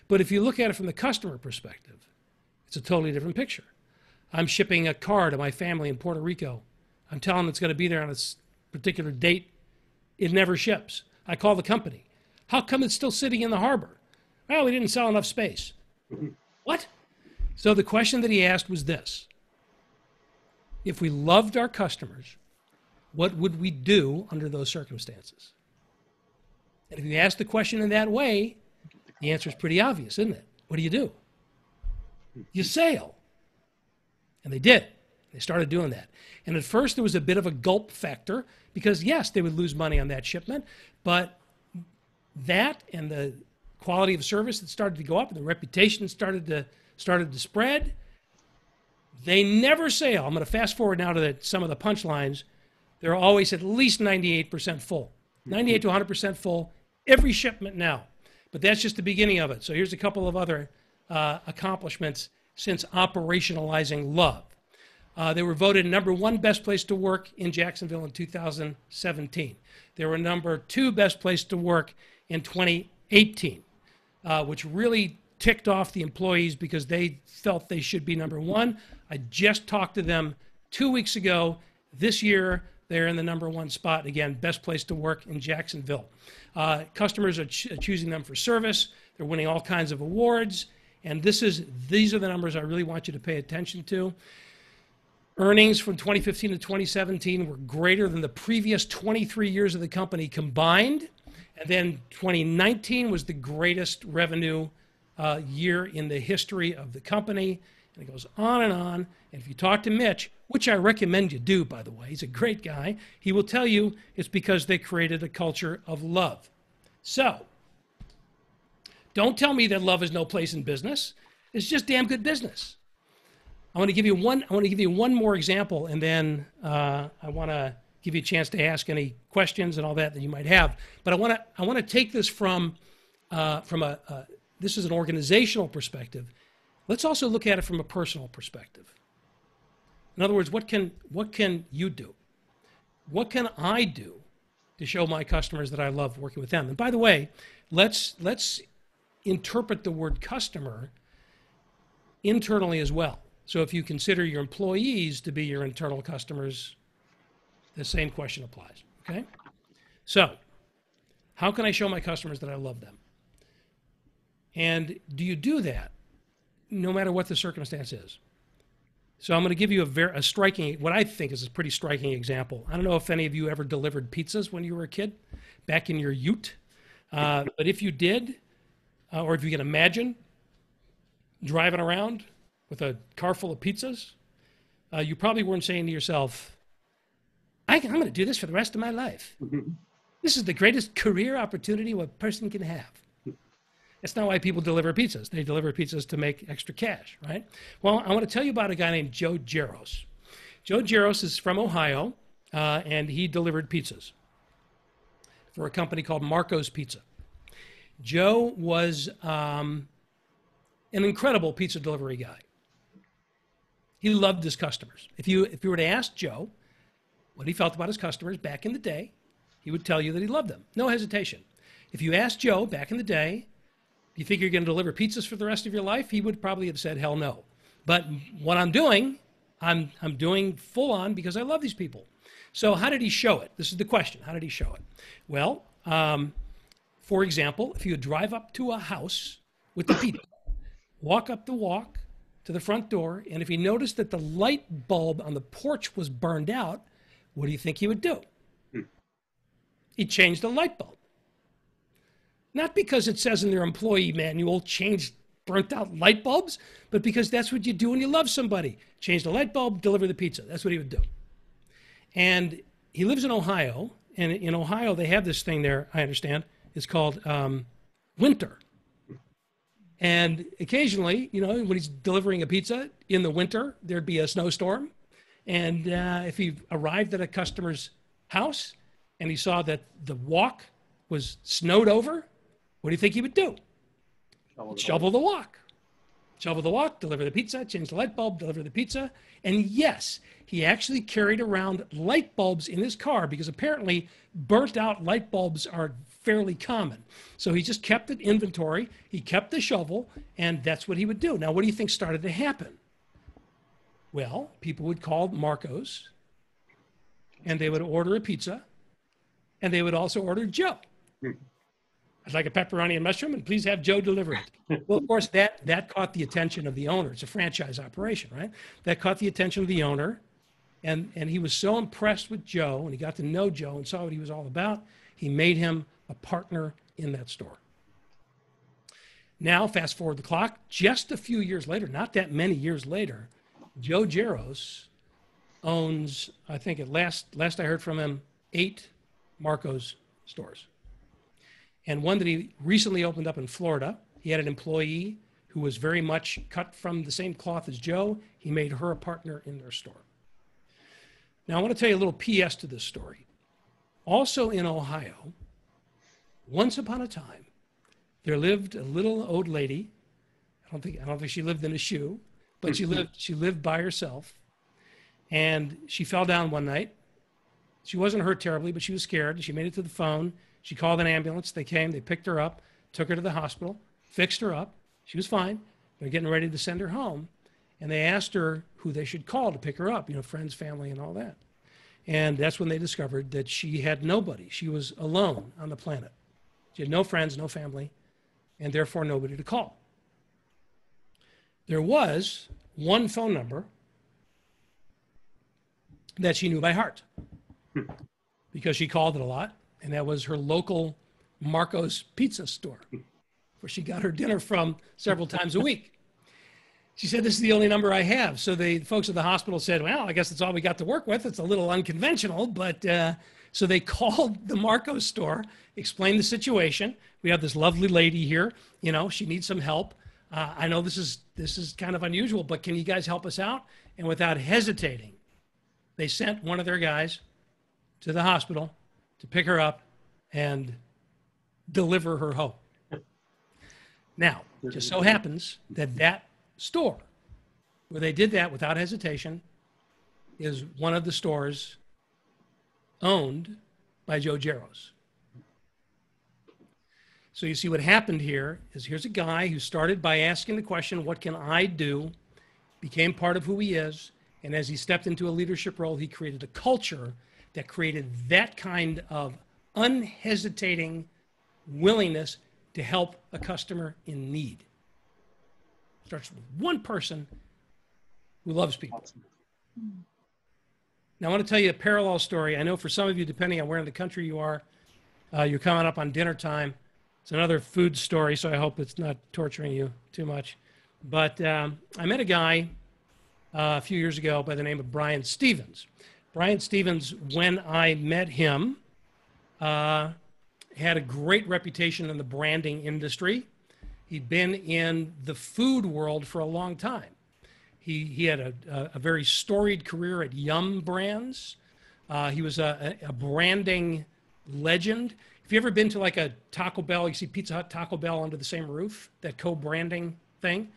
But if you look at it from the customer perspective, it's a totally different picture. I'm shipping a car to my family in Puerto Rico. I'm telling them it's going to be there on a particular date. It never ships. I call the company. How come it's still sitting in the harbor? Well, we didn't sell enough space. What? So the question that he asked was this. If we loved our customers, what would we do under those circumstances? And if you ask the question in that way, the answer is pretty obvious, isn't it? What do? You sail. And they did. They started doing that. And at first there was a bit of a gulp factor because, yes, they would lose money on that shipment, but that and the quality of service that started to go up and the reputation started to spread, they never sail. I'm going to fast forward now to some of the punchlines. They're always at least 98% full, 98 to 100% full, every shipment now. But that's just the beginning of it. So here's a couple of other accomplishments since operationalizing love. They were voted #1 best place to work in Jacksonville in 2017. They were #2 best place to work in 2018, which really ticked off the employees because they felt they should be #1. I just talked to them 2 weeks ago. This year, they're in the #1 spot. Again, best place to work in Jacksonville. Customers are choosing them for service. They're winning all kinds of awards. And these are the numbers I really want you to pay attention to. Earnings from 2015 to 2017 were greater than the previous 23 years of the company combined. And then 2019 was the greatest revenue year in the history of the company. And it goes on and on. And if you talk to Mitch, which I recommend you do, by the way, he's a great guy, he will tell you it's because they created a culture of love. So, don't tell me that love has no place in business. It's just damn good business. I want to give you one more example, and then I want to give you a chance to ask any questions and all that you might have. But I want to take this from this is an organizational perspective. Let's also look at it from a personal perspective. In other words, what can you do? What can I do to show my customers that I love working with them? And by the way, let's interpret the word customer internally as well. So if you consider your employees to be your internal customers, the same question applies, okay? So how can I show my customers that I love them? And do you do that no matter what the circumstance is? So I'm going to give you a striking, what I think is a pretty striking example. I don't know if any of you ever delivered pizzas when you were a kid, back in your ute. But if you did, or if you can imagine driving around with a car full of pizzas, you probably weren't saying to yourself, I'm going to do this for the rest of my life. This is the greatest career opportunity a person can have. That's not why people deliver pizzas. They deliver pizzas to make extra cash, right? Well, I want to tell you about a guy named Joe Jaros. Joe Jaros is from Ohio, and he delivered pizzas for a company called Marco's Pizza. Joe was an incredible pizza delivery guy. He loved his customers. If you were to ask Joe what he felt about his customers back in the day, he would tell you that he loved them. No hesitation. If you asked Joe back in the day, do you think you're going to deliver pizzas for the rest of your life? He would probably have said, hell no. But what I'm doing, I'm doing full on because I love these people. So how did he show it? This is the question. How did he show it? Well, for example, if you drive up to a house with the pizza, walk up the walk to the front door, and if he noticed that the light bulb on the porch was burned out, what do you think he would do? He'd change the light bulb. Not because it says in their employee manual, change burnt out light bulbs, but because that's what you do when you love somebody. Change the light bulb, deliver the pizza. That's what he would do. And he lives in Ohio, and in Ohio they have this thing there, I understand, it's called winter. And occasionally, you know, when he's delivering a pizza in the winter, there'd be a snowstorm. And if he arrived at a customer's house and he saw that the walk was snowed over, what do you think he would do? Shovel the walk. Shovel the walk, deliver the pizza, change the light bulb, deliver the pizza. And yes, he actually carried around light bulbs in his car because apparently burnt out light bulbs are fairly common. So he just kept an inventory, he kept the shovel, and that's what he would do. Now, what do you think started to happen? Well, people would call Marco's, and they would order a pizza, and they would also order Joe. I'd like a pepperoni and mushroom, and please have Joe deliver it. Well, of course, that caught the attention of the owner. It's a franchise operation, right? That caught the attention of the owner, and he was so impressed with Joe, and he got to know Joe and saw what he was all about, he made him a partner in that store. Now, fast forward the clock, just a few years later, not that many years later, Joe Jaros owns, I think at last I heard from him, 8 Marco's stores. And one that he recently opened up in Florida. He had an employee who was very much cut from the same cloth as Joe. He made her a partner in their store. Now, I want to tell you a little PS to this story. Also in Ohio, once upon a time, there lived a little old lady. I don't think she lived in a shoe, but she lived by herself. And she fell down one night. She wasn't hurt terribly, but she was scared. She made it to the phone. She called an ambulance. They came, they picked her up, took her to the hospital, fixed her up. She was fine. They're getting ready to send her home. And they asked her who they should call to pick her up, you know, friends, family, and all that. And that's when they discovered that she had nobody. She was alone on the planet. She had no friends, no family, and therefore nobody to call. There was one phone number that she knew by heart because she called it a lot. And that was her local Marco's Pizza store, where she got her dinner from several times a week. She said, this is the only number I have. So the folks at the hospital said, well, I guess that's all we got to work with. It's a little unconventional, but so they called the Marco's store, explained the situation. We have this lovely lady here. You know, she needs some help. I know this is kind of unusual, but can you guys help us out? And without hesitating, they sent one of their guys to the hospital to pick her up and deliver her home. Now, it just so happens that that store where they did that without hesitation is one of the stores owned by Joe Jaros. So you see what happened here is here's a guy who started by asking the question, what can I do? Became part of who he is. And as he stepped into a leadership role, he created a culture that created that kind of unhesitating willingness to help a customer in need. Starts with one person who loves people. Now, I want to tell you a parallel story. I know for some of you, depending on where in the country you are, you're coming up on dinner time. It's another food story, so I hope it's not torturing you too much. But I met a guy a few years ago by the name of Brian Stevens. Brian Stevens, when I met him, had a great reputation in the branding industry. He'd been in the food world for a long time. He had a very storied career at Yum Brands. He was a branding legend. Have you ever been to like a Taco Bell? You see Pizza Hut, Taco Bell under the same roof, that co-branding thing?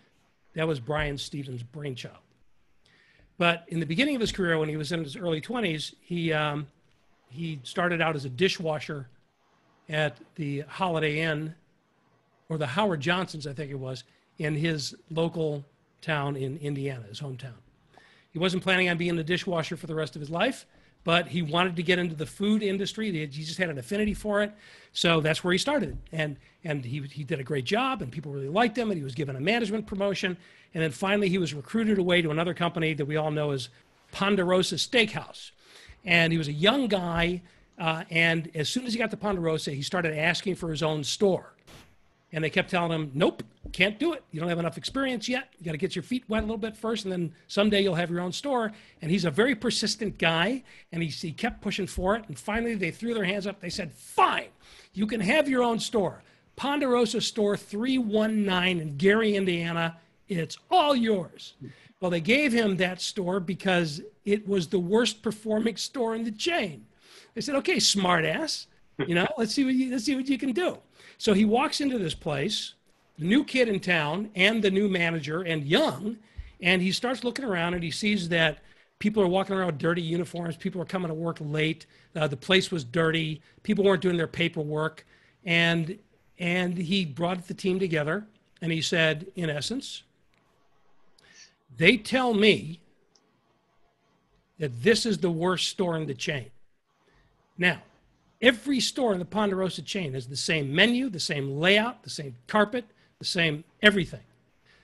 That was Brian Stevens' brainchild. But in the beginning of his career, when he was in his early 20s, he started out as a dishwasher at the Holiday Inn, or the Howard Johnson's, I think it was, in his local town in Indiana, his hometown. He wasn't planning on being a dishwasher for the rest of his life, but he wanted to get into the food industry. He just had an affinity for it. So that's where he started. And he did a great job, and people really liked him, and he was given a management promotion. And then finally, he was recruited away to another company that we all know as Ponderosa Steakhouse. And he was a young guy, and as soon as he got to Ponderosa, he started asking for his own store. And they kept telling him, nope, can't do it. You don't have enough experience yet. You got to get your feet wet a little bit first, and then someday you'll have your own store. And he's a very persistent guy, and he kept pushing for it. And finally, they threw their hands up. They said, fine, you can have your own store. Ponderosa Store 319 in Gary, Indiana. It's all yours. Well, they gave him that store because it was the worst performing store in the chain. They said, okay, smart ass, let's see what you can do. So he walks into this place, the new kid in town and the new manager and young, and he starts looking around and he sees that people are walking around with dirty uniforms. People are coming to work late. The place was dirty. People weren't doing their paperwork. And he brought the team together and he said, in essence, they tell me that this is the worst store in the chain. Now, every store in the Ponderosa chain has the same menu, the same layout, the same carpet, the same everything.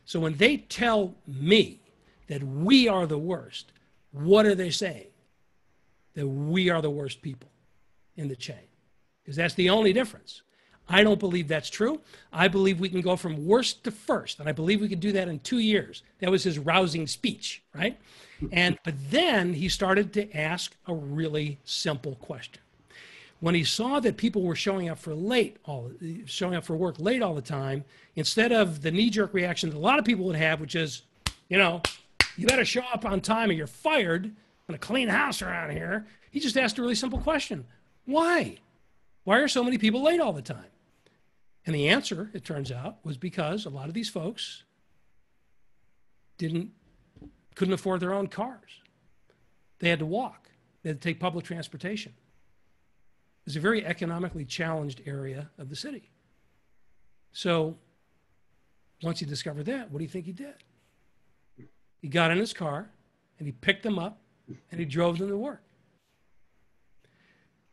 So when they tell me that we are the worst, what are they saying? That we are the worst people in the chain. Because that's the only difference. I don't believe that's true. I believe we can go from worst to first, and I believe we could do that in 2 years. That was his rousing speech, right? But then he started to ask a really simple question. When he saw that people were showing up for work late all the time, instead of the knee-jerk reaction that a lot of people would have, which is, you better show up on time or you're fired. I'm going to clean house around here. He just asked a really simple question. Why? Why are so many people late all the time? And the answer, it turns out, was because a lot of these folks couldn't afford their own cars. They had to walk. They had to take public transportation. It's a very economically challenged area of the city. So once he discovered that, what do you think he did? He got in his car and he picked them up and he drove them to work.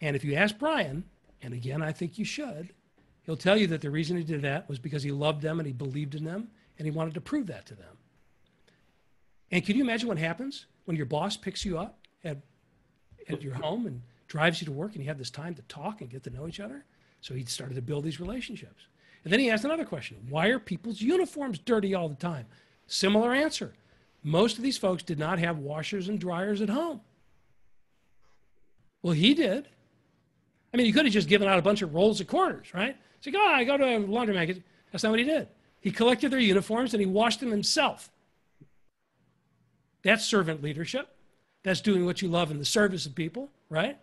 And if you ask Brian, and again, I think you should, he'll tell you that the reason he did that was because he loved them and he believed in them and he wanted to prove that to them. And can you imagine what happens when your boss picks you up at your home and drives you to work and you have this time to talk and get to know each other? So he started to build these relationships. And then he asked another question. Why are people's uniforms dirty all the time? Similar answer. Most of these folks did not have washers and dryers at home. Well, he did. I mean, he could have just given out a bunch of rolls of quarters, right? He's like, I go to a laundromat. That's not what he did. He collected their uniforms and he washed them himself. That's servant leadership. That's doing what you love in the service of people, right?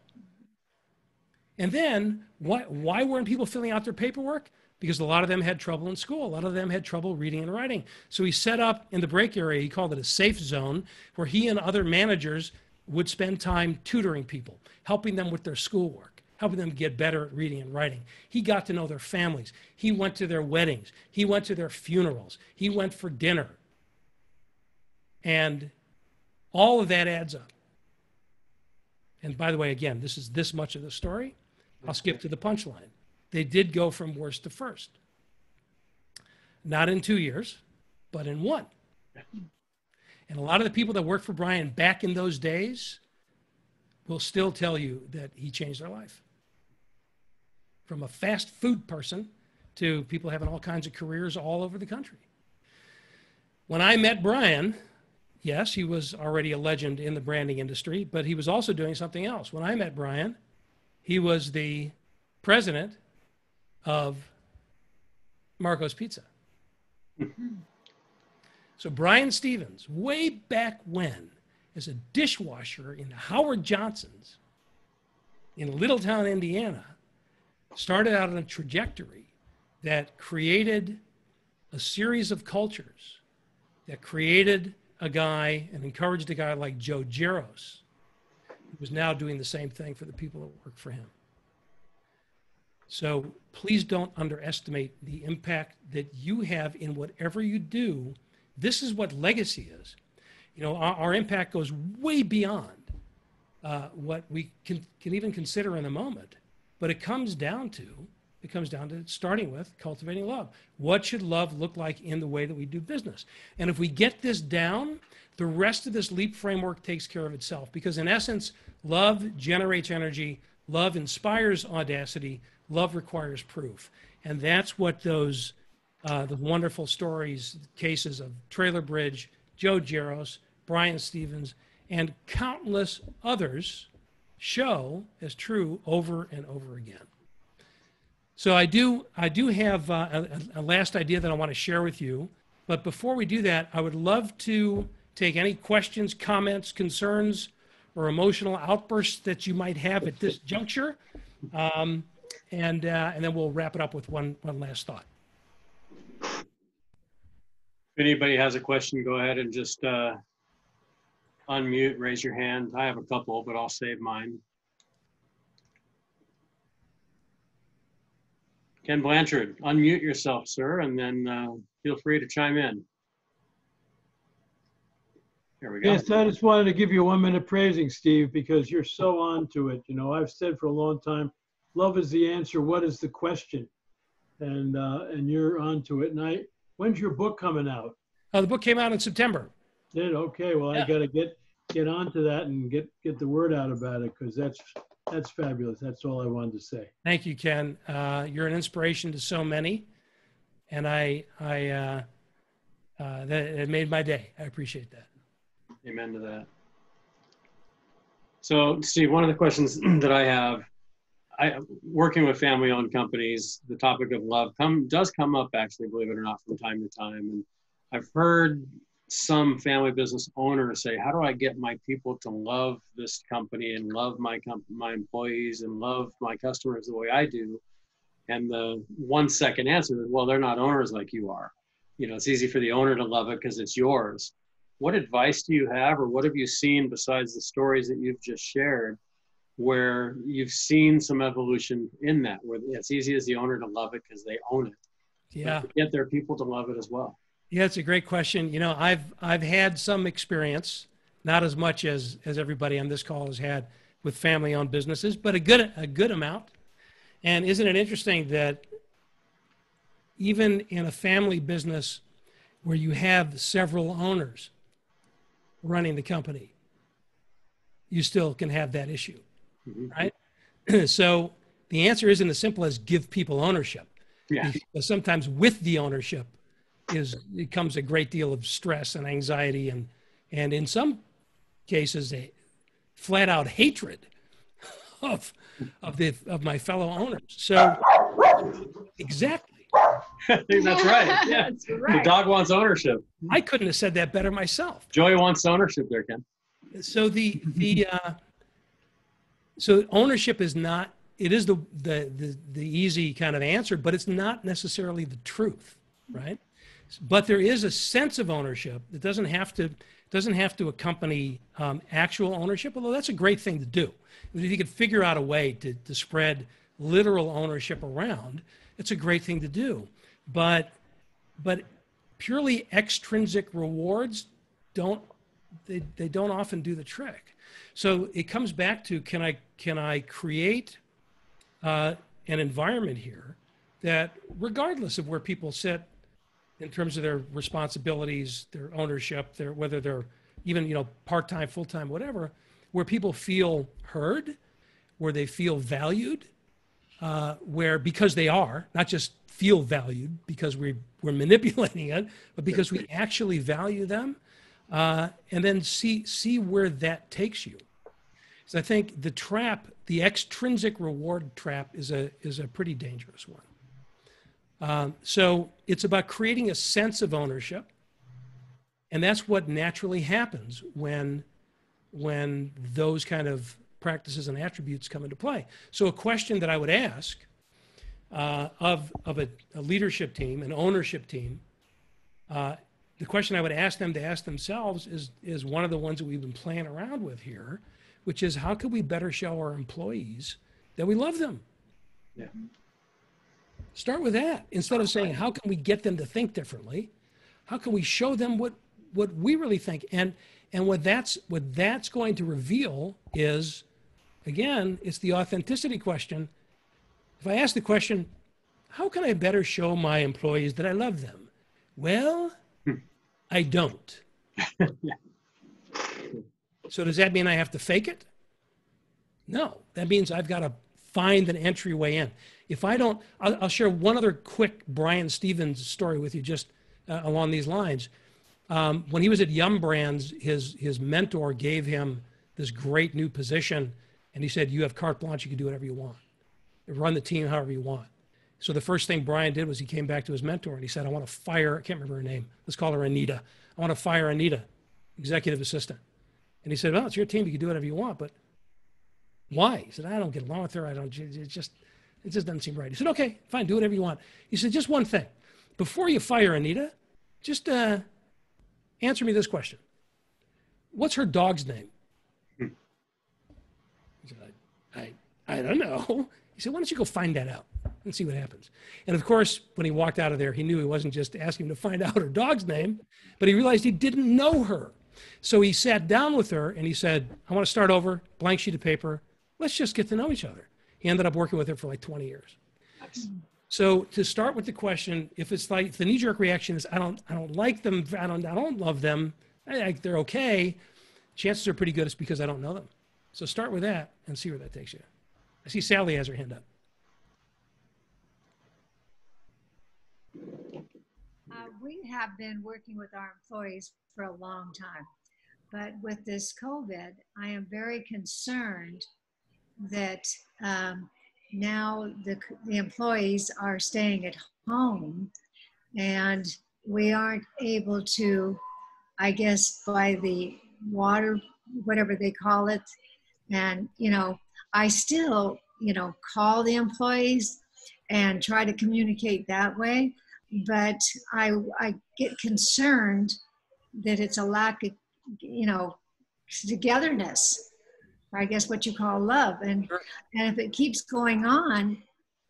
And then, why weren't people filling out their paperwork? Because a lot of them had trouble in school. A lot of them had trouble reading and writing. So he set up in the break area, he called it a safe zone, where he and other managers would spend time tutoring people, helping them with their schoolwork, helping them get better at reading and writing. He got to know their families. He went to their weddings. He went to their funerals. He went for dinner. And all of that adds up. And by the way, again, this is this much of the story. I'll skip to the punchline. They did go from worst to first. Not in 2 years, but in 1. And a lot of the people that worked for Brian back in those days will still tell you that he changed their life. From a fast food person to people having all kinds of careers all over the country. When I met Brian, yes, he was already a legend in the branding industry, but he was also doing something else. When I met Brian, he was the president of Marco's Pizza. So Brian Stevens, way back when, as a dishwasher in Howard Johnson's in Littletown, Indiana, started out on a trajectory that created a series of cultures, that created a guy and encouraged a guy like Joe Giros, who was now doing the same thing for the people that work for him. So please don't underestimate the impact that you have in whatever you do. This is what legacy is. You know, our impact goes way beyond what we can even consider in a moment. But it comes down to starting with cultivating love. What should love look like in the way that we do business? And if we get this down, the rest of this LEAP framework takes care of itself. Because in essence, love generates energy, love inspires audacity, love requires proof. And that's what those the wonderful stories, cases of Trailer Bridge, Joe Giros, Brian Stevens, and countless others show as true over and over again. So I do have a last idea that I want to share with you. But before we do that, I would love to take any questions, comments, concerns, or emotional outbursts that you might have at this juncture. And then we'll wrap it up with one last thought. If anybody has a question, go ahead and just unmute, raise your hand. I have a couple, but I'll save mine. Ken Blanchard, unmute yourself, sir, and then feel free to chime in. There we go. Yes, I just wanted to give you a 1 minute praising, Steve, because you're so on to it. You know, I've said for a long time, love is the answer. What is the question? And you're on to it. And when's your book coming out? The book came out in September. Did? Okay. Well, yeah. I got to get onto that and get the word out about it, because that's fabulous. That's all I wanted to say. Thank you, Ken. You're an inspiration to so many, and that it made my day. I appreciate that. Amen to that. So, Steve, one of the questions that I have, working with family-owned companies, the topic of love does come up, actually, believe it or not, from time to time. And I've heard some family business owners say, how do I get my people to love this company and love my employees and love my customers the way I do? And the 1 second answer is, well, they're not owners like you are. You know, it's easy for the owner to love it because it's yours. What advice do you have, or what have you seen besides the stories that you've just shared, where you've seen some evolution in that, where it's easy as the owner to love it because they own it, yeah, but to get their people to love it as well? Yeah, it's a great question. You know, I've had some experience, not as much as everybody on this call has had with family-owned businesses, but a good amount. And isn't it interesting that even in a family business where you have several owners running the company, you still can have that issue, right? So the answer isn't as simple as give people ownership. Yeah. Because sometimes with the ownership it comes a great deal of stress and anxiety, and in some cases a flat out hatred of my fellow owners. So exactly. I think that's right. Yeah, That's right. The dog wants ownership. I couldn't have said that better myself. Joey wants ownership there, Ken. So so ownership is not, it is the easy kind of answer, but it's not necessarily the truth, right? But there is a sense of ownership that doesn't have to accompany actual ownership, although that's a great thing to do. If you could figure out a way to spread literal ownership around, it's a great thing to do. But purely extrinsic rewards don't often do the trick. So it comes back to, can I create an environment here that, regardless of where people sit in terms of their responsibilities, their ownership, whether they're even part-time, full-time, whatever, where people feel heard, where they feel valued, where, because they are, not just feel valued because we're manipulating it, but because we actually value them, and then see where that takes you. So I think the trap, the extrinsic reward trap, is a pretty dangerous one. So it's about creating a sense of ownership, and that's what naturally happens when those kind of practices and attributes come into play. So a question that I would ask of a leadership team, an ownership team, the question I would ask them to ask themselves is one of the ones that we've been playing around with here, which is how can we better show our employees that we love them? Yeah. Start with that. Instead of saying, how can we get them to think differently? How can we show them what we really think? And what that's going to reveal is, again, it's the authenticity question. If I ask the question, how can I better show my employees that I love them? Well, I don't. So does that mean I have to fake it? No, that means I've got to find an entryway in. If I don't, I'll share one other quick Brian Stevens story with you just along these lines. When he was at Yum Brands, his mentor gave him this great new position, and he said, you have carte blanche, you can do whatever you want. Run the team however you want. So the first thing Brian did was he came back to his mentor and he said, I want to fire, I can't remember her name, let's call her Anita. I want to fire Anita, executive assistant. And he said, well, it's your team, you can do whatever you want, but why? He said, I don't get along with her, it just doesn't seem right. He said, okay, fine, do whatever you want. He said, just one thing. Before you fire Anita, just answer me this question. What's her dog's name? He said, I don't know. He said, why don't you go find that out and see what happens? And of course, when he walked out of there, he knew he wasn't just asking him to find out her dog's name, but he realized he didn't know her. So he sat down with her and he said, I want to start over, blank sheet of paper. Let's just get to know each other. He ended up working with her for like 20 years. Nice. So to start with the question, if it's like, if the knee-jerk reaction is, I don't like them, I don't love them, they're okay, chances are pretty good it's because I don't know them. So start with that and see where that takes you. I see Sally has her hand up. We have been working with our employees for a long time, but with this COVID, I am very concerned that now the employees are staying at home and we aren't able to, I guess, by the water, whatever they call it. And, I still, call the employees and try to communicate that way. But I get concerned that it's a lack of, togetherness, or I guess what you call love. And if it keeps going on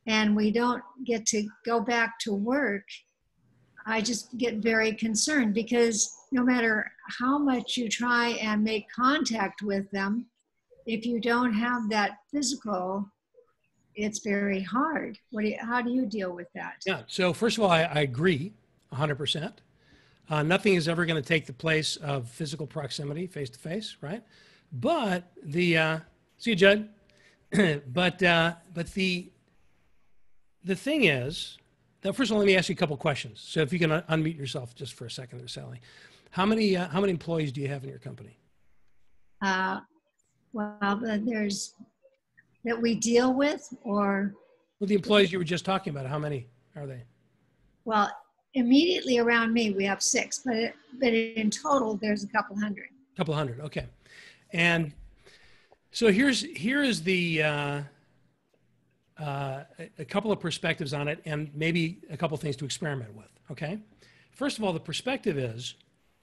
and we don't get to go back to work, I just get very concerned because no matter how much you try and make contact with them, if you don't have that physical, it's very hard. How do you deal with that? Yeah, so first of all, I agree 100%. Nothing is ever going to take the place of physical proximity, face-to-face, right? But see you, Judd. but the thing is, that first of all, let me ask you a couple questions. So if you can unmute yourself just for a second there, Sally. How many employees do you have in your company? Well, there's that we deal with, or? Well, the employees you were just talking about, how many are they? Well, immediately around me, we have 6, but in total, there's a couple hundred. A couple hundred, okay. And so here is the a couple of perspectives on it, and maybe a couple of things to experiment with. Okay, first of all, the perspective is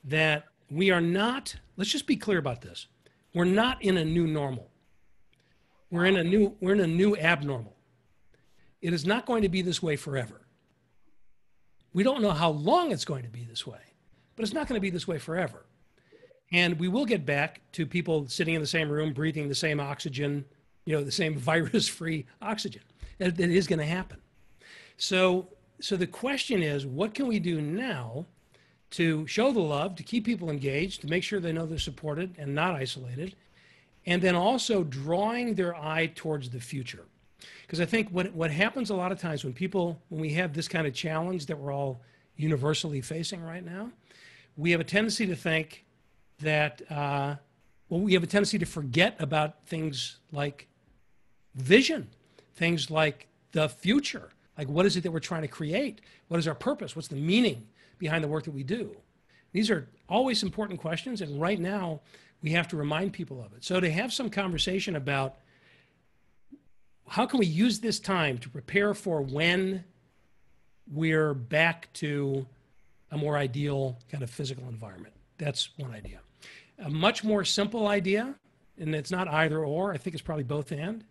that we are not. Let's just be clear about this. We're not in a new normal. We're in a new abnormal. It is not going to be this way forever. We don't know how long it's going to be this way, but it's not going to be this way forever. And we will get back to people sitting in the same room, breathing the same oxygen, the same virus-free oxygen. That is going to happen. So the question is, what can we do now to show the love, to keep people engaged, to make sure they know they're supported and not isolated, and then also drawing their eye towards the future. Because I think what happens a lot of times when we have this kind of challenge that we're all universally facing right now, we have a tendency to think that, we have a tendency to forget about things like vision, things like the future. Like, what is it that we're trying to create? What is our purpose? What's the meaning behind the work that we do? These are always important questions, and right now we have to remind people of it. So to have some conversation about how can we use this time to prepare for when we're back to a more ideal kind of physical environment. That's one idea. A much more simple idea, and it's not either or, I think it's probably both and.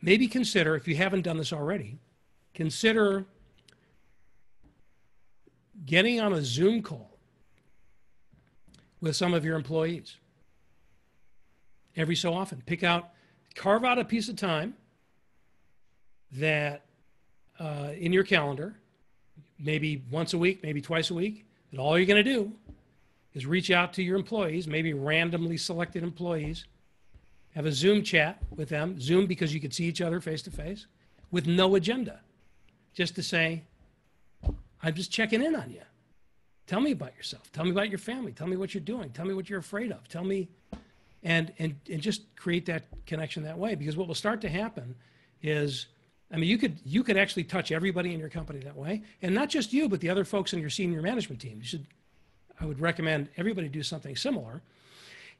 Maybe consider, if you haven't done this already, consider getting on a Zoom call with some of your employees every so often. Carve out a piece of time that in your calendar, maybe once a week, maybe twice a week, and all you're going to do is reach out to your employees, maybe randomly selected employees, have a Zoom chat with them, Zoom because you could see each other face to face, with no agenda, just to say, I'm just checking in on you. Tell me about yourself. Tell me about your family. Tell me what you're doing. Tell me what you're afraid of. Tell me, and just create that connection that way. Because what will start to happen is, I mean, you could actually touch everybody in your company that way, and not just you, but the other folks in your senior management team. I would recommend everybody do something similar.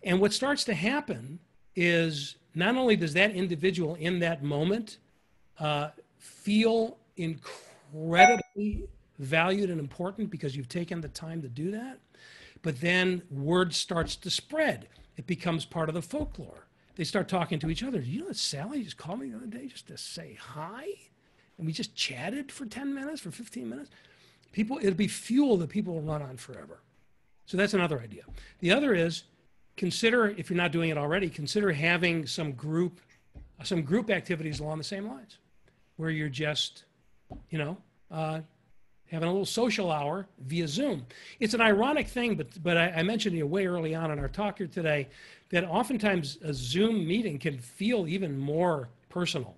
And what starts to happen is not only does that individual in that moment feel incredibly valued and important because you've taken the time to do that, but then word starts to spread. It becomes part of the folklore. They start talking to each other. You know that Sally just called me the other day just to say hi? And we just chatted for 10 minutes, for 15 minutes. It'll be fuel that people will run on forever. So that's another idea. The other is, consider, if you're not doing it already, consider having some group activities along the same lines, where you're just, having a little social hour via Zoom. It's an ironic thing, but I mentioned way early on in our talk here today that oftentimes a Zoom meeting can feel even more personal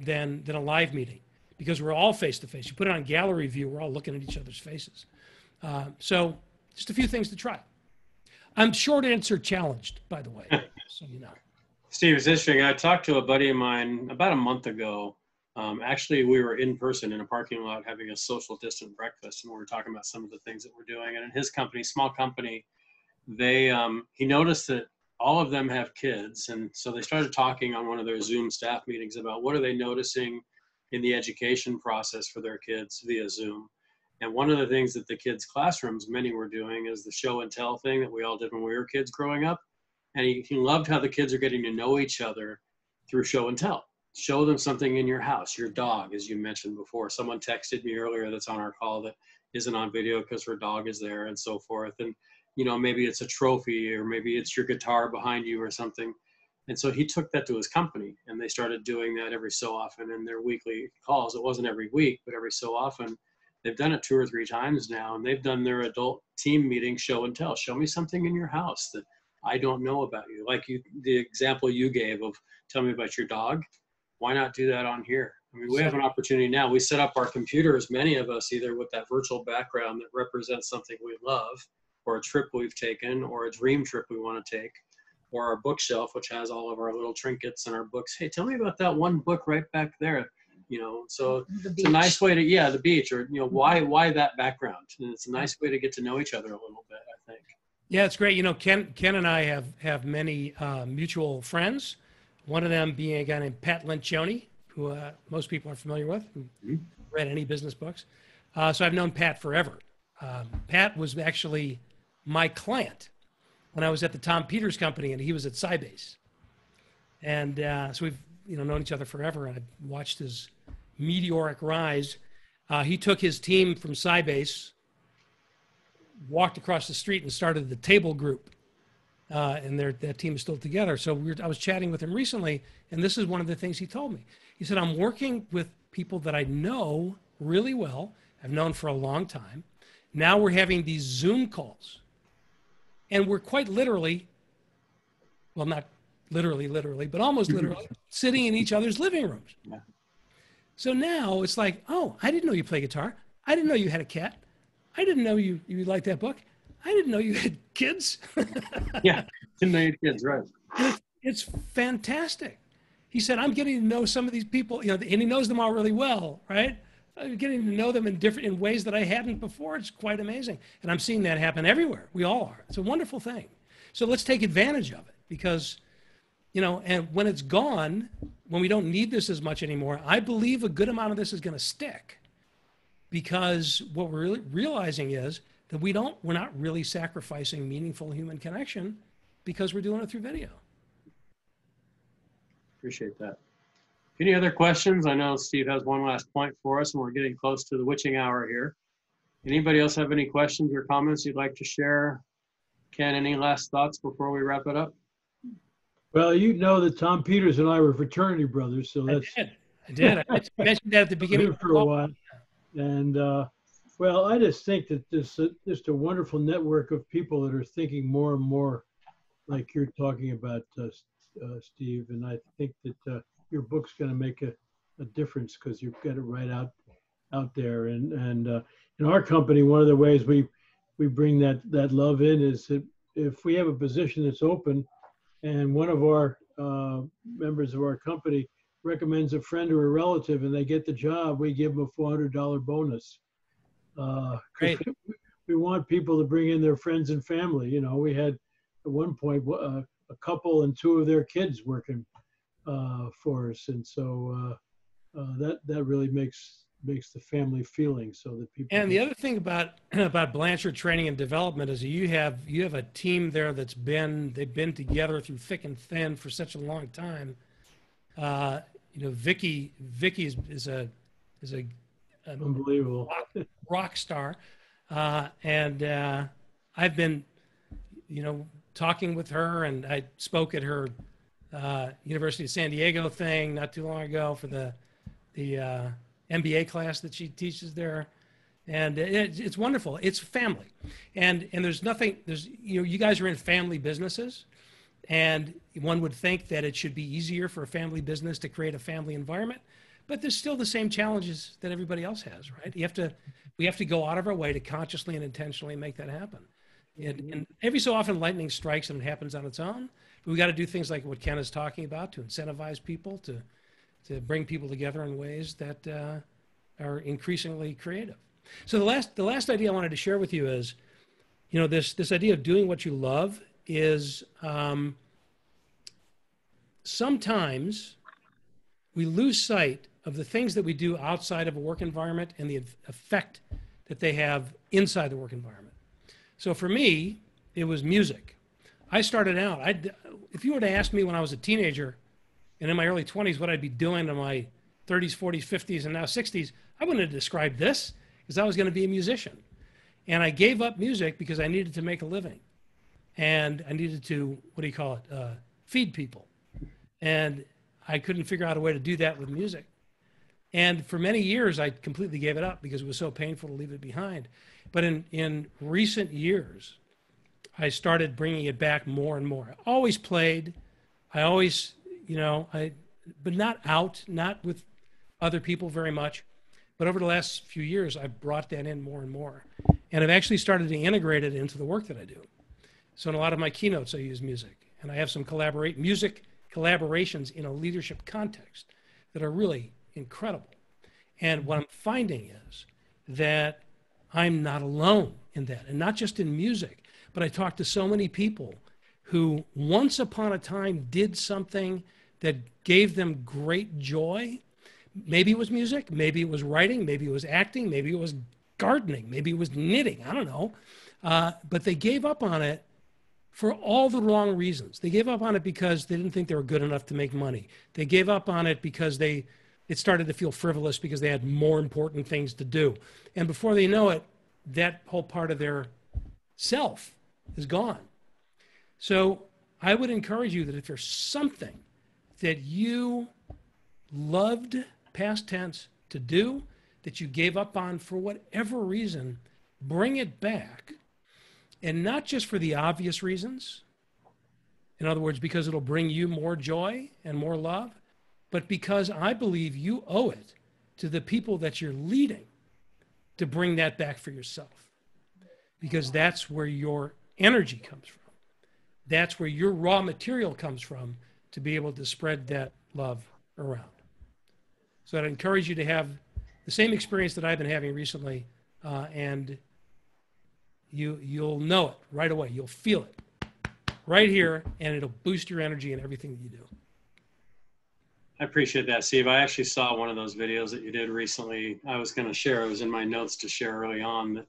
than a live meeting, because we're all face to face. You put it on gallery view, we're all looking at each other's faces. So just a few things to try. I'm short answer challenged, by the way, so you know. Steve, it's interesting. I talked to a buddy of mine about a month ago. Actually, we were in person in a parking lot having a social distant breakfast, and we were talking about some of the things that we're doing. And in his company, small company, he noticed that all of them have kids. And so they started talking on one of their Zoom staff meetings about what are they noticing in the education process for their kids via Zoom. And one of the things that the kids' classrooms, many were doing, is the show and tell thing that we all did when we were kids growing up. And he loved how the kids are getting to know each other through show and tell. Show them something in your house, your dog, as you mentioned before. Someone texted me earlier that's on our call that isn't on video because her dog is there and so forth. And, maybe it's a trophy, or maybe it's your guitar behind you or something. And so he took that to his company, and they started doing that every so often in their weekly calls. It wasn't every week, but every so often. They've done it 2 or 3 times now, and they've done their adult team meeting show and tell. Show me something in your house that I don't know about you. Like the example you gave of tell me about your dog. Why not do that on here? I mean, we have an opportunity now. We set up our computers, many of us, either with that virtual background that represents something we love, or a trip we've taken, or a dream trip we want to take, or our bookshelf, which has all of our little trinkets and our books. Hey, tell me about that one book right back there. So it's a nice way to, the beach, or, why that background? And it's a nice way to get to know each other a little bit, I think. Yeah, it's great. Ken and I have many mutual friends. One of them being a guy named Pat Lencioni, who most people are familiar with, who read any business books. So I've known Pat forever. Pat was actually my client when I was at the Tom Peters Company, and he was at Sybase. And so we've known each other forever, and I've watched his meteoric rise. He took his team from Sybase, walked across the street, and started the Table Group. And that team is still together. So I was chatting with him recently, and this is one of the things he told me. He said, I'm working with people that I know really well, I've known for a long time. Now we're having these Zoom calls. And we're quite literally, well, not literally, but almost literally, sitting in each other's living rooms. Yeah. So now it's like, oh, I didn't know you play guitar. I didn't know you had a cat. I didn't know you liked that book. I didn't know you had kids. Yeah, didn't know you had kids, right? It's fantastic. He said, I'm getting to know some of these people, and he knows them all really well, right? I'm getting to know them in ways that I hadn't before. It's quite amazing. And I'm seeing that happen everywhere. We all are. It's a wonderful thing. So let's take advantage of it because, and when it's gone, when we don't need this as much anymore, I believe a good amount of this is going to stick because what we're really realizing is that we're not really sacrificing meaningful human connection because we're doing it through video. Appreciate that. Any other questions? I know Steve has one last point for us, and we're getting close to the witching hour here. Anybody else have any questions or comments you'd like to share? Ken, any last thoughts before we wrap it up? Well, you know that Tom Peters and I were fraternity brothers, so that's I did. I mentioned that at the beginning for a while. And well, I just think that this just a wonderful network of people that are thinking more and more like you're talking about, Steve. And I think that your book's going to make a difference because you've got it right out there. And in our company, one of the ways we bring that love in is that if we have a position that's open and one of our members of our company recommends a friend or a relative and they get the job, we give them a $400 bonus. Great. We want people to bring in their friends and family. We had at one point a couple and two of their kids working for us, and so that really makes the family feeling so that people. And the other thing about Blanchard Training and Development is you have a team there they've been together through thick and thin for such a long time. Vicky is a unbelievable rock star, and I've been talking with her, and I spoke at her University of San Diego thing not too long ago for the MBA class that she teaches there, and it's wonderful. It's family, and you guys are in family businesses, and one would think that it should be easier for a family business to create a family environment, but there's still the same challenges that everybody else has, right? We have to go out of our way to consciously and intentionally make that happen. And every so often lightning strikes and it happens on its own. But we got to do things like what Ken is talking about to incentivize people, to bring people together in ways that are increasingly creative. So the last idea I wanted to share with you is, this idea of doing what you love is sometimes we lose sight of the things that we do outside of a work environment and the effect that they have inside the work environment. So for me, it was music. I started out, if you were to ask me when I was a teenager and in my early 20s what I'd be doing in my 30s, 40s, 50s, and now 60s, I wouldn't have described this because I was going to be a musician. And I gave up music because I needed to make a living. And I needed to, feed people. And I couldn't figure out a way to do that with music. And for many years, I completely gave it up because it was so painful to leave it behind. But in recent years, I started bringing it back more and more. I always played. I always, but not with other people very much. But over the last few years, I've brought that in more and more. And I've actually started to integrate it into the work that I do. So in a lot of my keynotes, I use music. And I have some music collaborations in a leadership context that are really incredible. And what I'm finding is that I'm not alone in that, and not just in music, but I talk to so many people who once upon a time did something that gave them great joy. Maybe it was music, maybe it was writing, maybe it was acting, maybe it was gardening, maybe it was knitting, I don't know. But they gave up on it for all the wrong reasons. They gave up on it because they didn't think they were good enough to make money. They gave up on it because it started to feel frivolous because they had more important things to do. And before they know it, that whole part of their self is gone. So I would encourage you that if there's something that you loved, past tense, to do, that you gave up on for whatever reason, bring it back. And not just for the obvious reasons, In other words, because it'll bring you more joy and more love, but because I believe you owe it to the people that you're leading to bring that back for yourself. Because that's where your energy comes from. That's where your raw material comes from to be able to spread that love around. So I'd encourage you to have the same experience that I've been having recently, and you'll know it right away. You'll feel it right here, and it'll boost your energy in everything that you do. I appreciate that, Steve. I actually saw one of those videos that you did recently. I was going to share, it was in my notes to share early on, that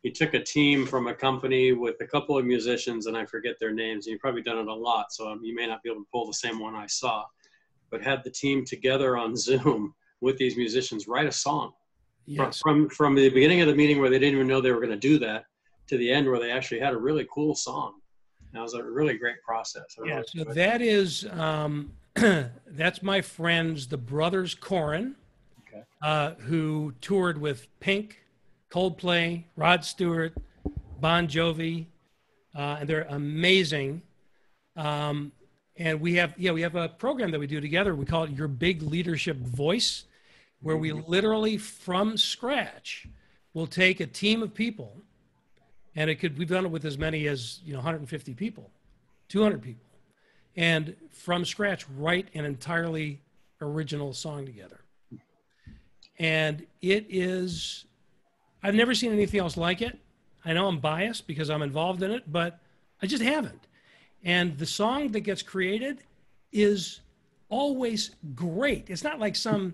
you took a team from a company with a couple of musicians, and I forget their names, and you've probably done it a lot, so you may not be able to pull the same one I saw, but had the team together on Zoom with these musicians write a song. Yes. From the beginning of the meeting where they didn't even know they were going to do that to the end where they actually had a really cool song. That was a really great process. Yeah, so that is, that's my friends, the brothers Corin, Okay. who toured with Pink, Coldplay, Rod Stewart, Bon Jovi, and they're amazing. And we have a program that we do together. We call it Your Big Leadership Voice, where we literally from scratch will take a team of people, and we've done it with as many as 150 people, 200 people, and from scratch write an entirely original song together. And it is, I've never seen anything else like it. I know I'm biased because I'm involved in it, but I just haven't. And the song that gets created is always great. It's not like some,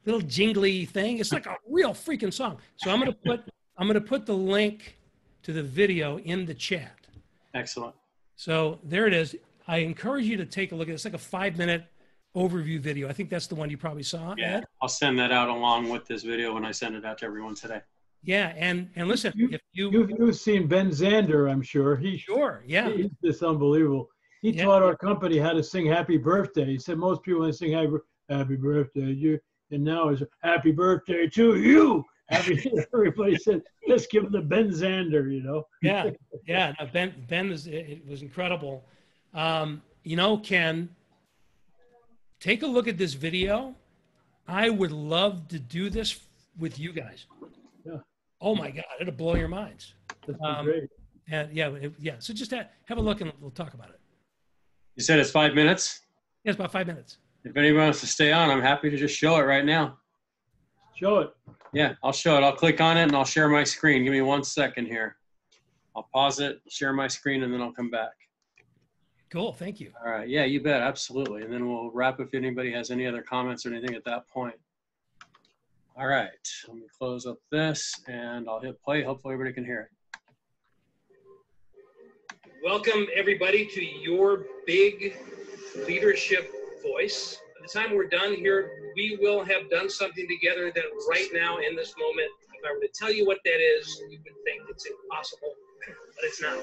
little jingly thing. It's like a real freaking song. So I'm gonna put the link to the video in the chat. Excellent. So there it is. I encourage you to take a look at it. It's like a 5-minute overview video. I think that's the one you probably saw. Yeah, Ed? I'll send that out along with this video when I send it out to everyone today. Yeah, and listen, if You've seen Ben Zander, I'm sure. Sure, yeah. He's just unbelievable. He taught our company how to sing Happy Birthday. He said most people when they sing Happy Birthday, and now it's Happy Birthday to you. Everybody said, let's give him the Ben Zander, Yeah. No, Ben it was incredible. Ken, take a look at this video. I would love to do this with you guys. Yeah. Oh my God, it'll blow your minds. That's great. And yeah. So just have a look and we'll talk about it. You said it's 5 minutes? Yeah, it's about 5 minutes. If anybody wants to stay on, I'm happy to just show it right now. Show it. Yeah, I'll show it. I'll click on it and I'll share my screen. Give me 1 second here. I'll pause it, share my screen, and then I'll come back. Cool, thank you. All right, yeah, you bet, absolutely. And then we'll wrap if anybody has any other comments or anything at that point. All right, let me close up this and I'll hit play. Hopefully everybody can hear it. Welcome everybody to Your Big Leadership Voice. By the time we're done here, we will have done something together that right now in this moment, if I were to tell you what that is, you would think it's impossible, but it's not.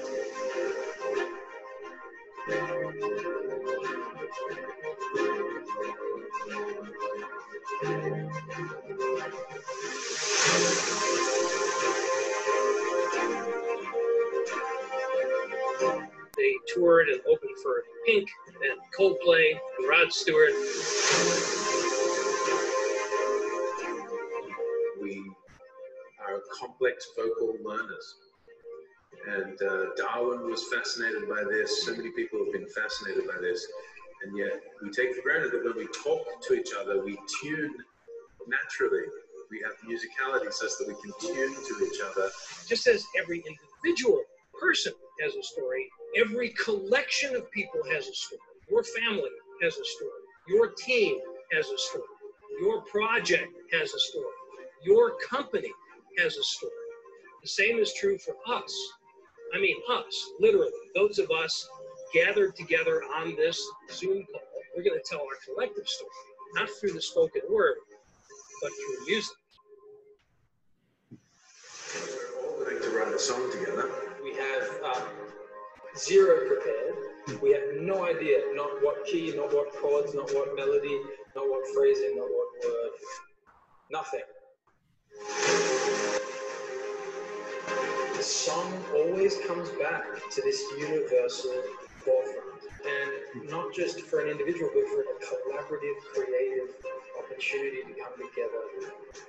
They toured and opened for Pink and Coldplay, and Rod Stewart. We are complex vocal learners. And Darwin was fascinated by this. So many people have been fascinated by this. And yet we take for granted that when we talk to each other, we tune naturally. We have musicality such that we can tune to each other. Just as every individual person has a story, every collection of people has a story. Your family has a story. Your team has a story. Your project has a story. Your company has a story. The same is true for us. I mean us, literally, those of us gathered together on this Zoom call. We're going to tell our collective story, not through the spoken word, but through music. We're all going to write a song together. We have zero prepared. We have no idea, not what key, not what chords, not what melody, not what phrasing, not what word, nothing. The song always comes back to this universal forefront. And not just for an individual, but for a collaborative, creative opportunity to come together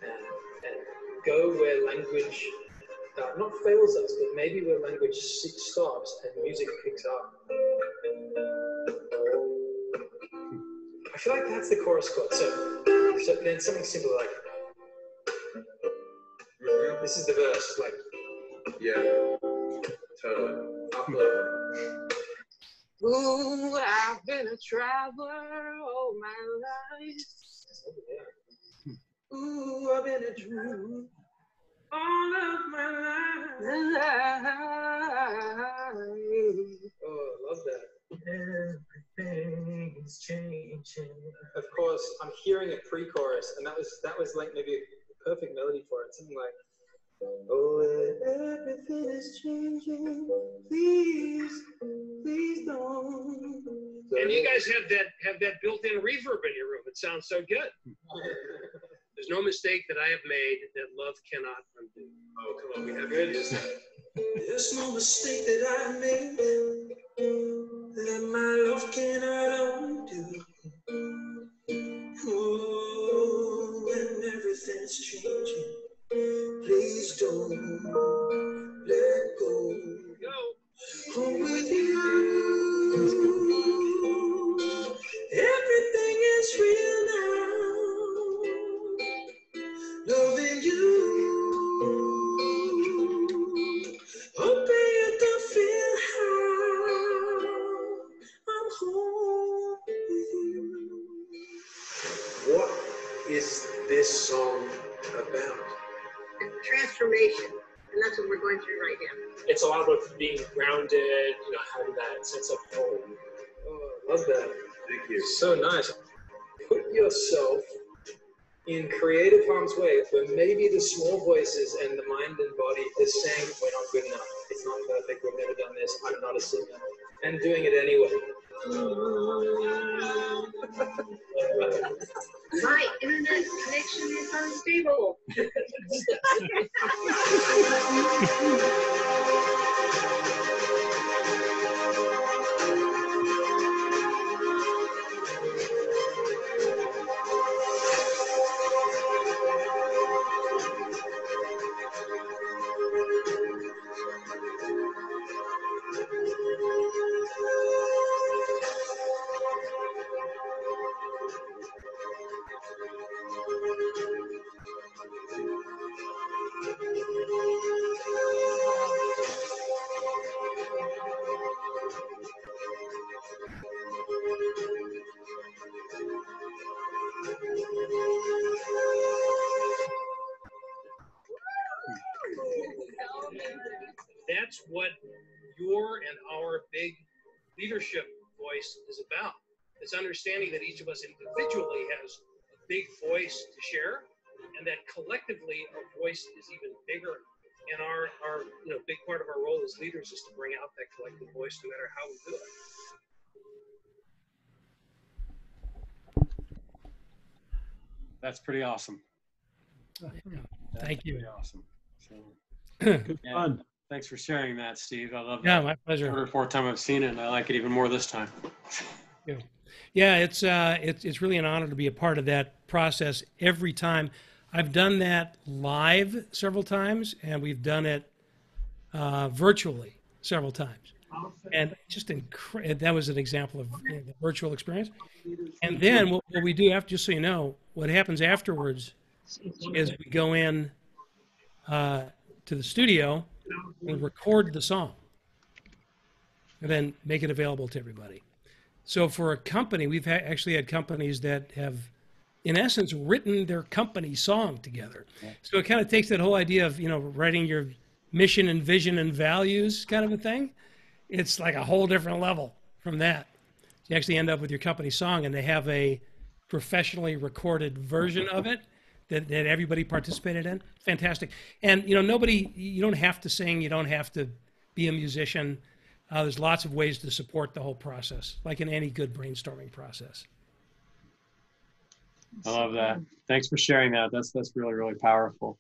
and go where language not fails us, but maybe where language stops and music picks up. I feel like that's the chorus chord. So then something simple like, this is the verse, like. Yeah, totally. Up level. Ooh, I've been a traveler all my life. Ooh, I've been a dreamer all of my life. Oh, I love that. Everything's changing. Of course, I'm hearing a pre-chorus, and that was like maybe a perfect melody for it. Something like, oh, everything is changing. Please, please don't. And you guys have that built-in reverb in your room. It sounds so good. There's no mistake that I have made that love cannot undo. Oh, come on, we have Good. to use that. There's no mistake that I made that my love cannot undo. Oh, and everything's changing. Please don't let go. Go. Oh, with you, everything is real now. Loving you, hoping you can feel how I'm home with you. What is this song about? Transformation, and that's what we're going through right now. It's a lot about being grounded, you know, having that sense of home. Oh, I love that. Thank you. So nice. Put yourself in creative harm's way where maybe the small voices and the mind and body is saying, we're not good enough, it's not perfect, we've never done this, I'm not a singer, and doing it anyway. My internet connection is unstable. That's what your and our big leadership voice is about. It's understanding that each of us individually has a big voice to share, and that collectively our voice is even bigger. And our big part of our role as leaders is to bring out that collective voice no matter how we do it. That's pretty awesome. Thank you. Pretty awesome. So, Good yeah, fun. thanks for sharing that, Steve. I love that. Yeah, my pleasure. Third or fourth time I've seen it, and I like it even more this time. Yeah, it's really an honor to be a part of that process every time. I've done that live several times, and we've done it virtually several times. And just that was an example of the virtual experience. And then what we do after, just so you know, what happens afterwards is we go in to the studio and record the song, and then make it available to everybody. So for a company, we've actually had companies that have, in essence, written their company song together. So it kind of takes that whole idea of, writing your mission and vision and values kind of a thing. It's like a whole different level from that. You actually end up with your company song, and they have a professionally recorded version of it that everybody participated in. Fantastic. And, you don't have to sing. You don't have to be a musician. There's lots of ways to support the whole process, like in any good brainstorming process. I love that. Thanks for sharing that. That's really, really powerful.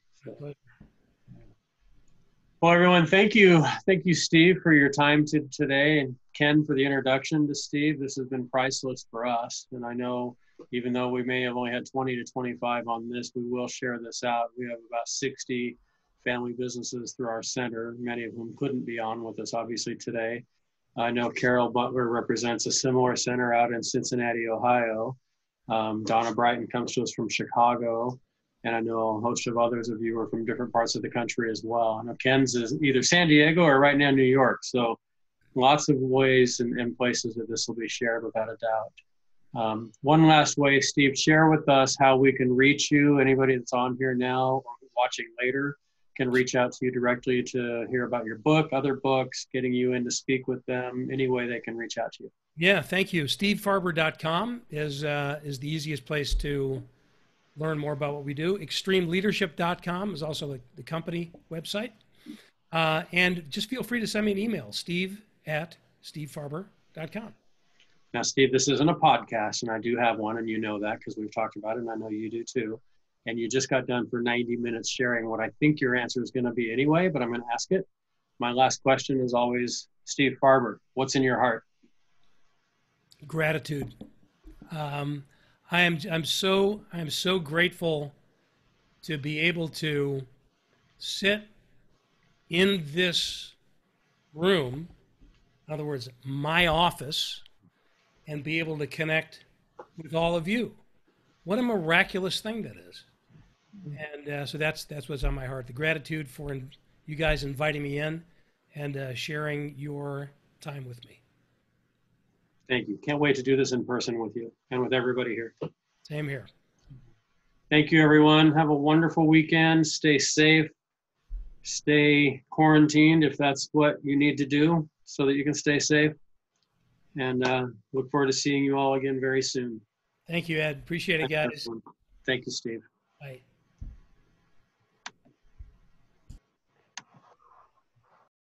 Well, everyone, thank you. Thank you, Steve, for your time today and Ken for the introduction to Steve. This has been priceless for us. And I know even though we may have only had 20 to 25 on this, we will share this out. We have about 60 family businesses through our center, many of whom couldn't be on with us obviously today. I know Carol Butler represents a similar center out in Cincinnati, Ohio. Donna Brighton comes to us from Chicago. And I know a host of others of you are from different parts of the country as well. I know Ken's is either San Diego or right now New York. So lots of ways and places that this will be shared without a doubt. One last way, Steve, share with us how we can reach you. Anybody that's on here now or watching later can reach out to you directly to hear about your book, other books, getting you in to speak with them, any way they can reach out to you. Yeah, thank you. SteveFarber.com is the easiest place to learn more about what we do. ExtremeLeadership.com is also the company website. And just feel free to send me an email, steve@stevefarber.com. Now, Steve, this isn't a podcast, and I do have one, and you know that because we've talked about it, and I know you do too. And you just got done for 90 minutes sharing what I think your answer is going to be anyway, but I'm going to ask it. My last question is always, Steve Farber, what's in your heart? Gratitude. I'm so grateful to be able to sit in this room, in other words, my office, and be able to connect with all of you. What a miraculous thing that is. And so that's what's on my heart. The gratitude for you guys inviting me in and sharing your time with me. Thank you. Can't wait to do this in person with you and with everybody here. Same here. Thank you, everyone. Have a wonderful weekend. Stay safe. Stay quarantined if that's what you need to do so that you can stay safe. And look forward to seeing you all again very soon. Thank you, Ed. Appreciate it, guys. Thank you, Steve. Bye.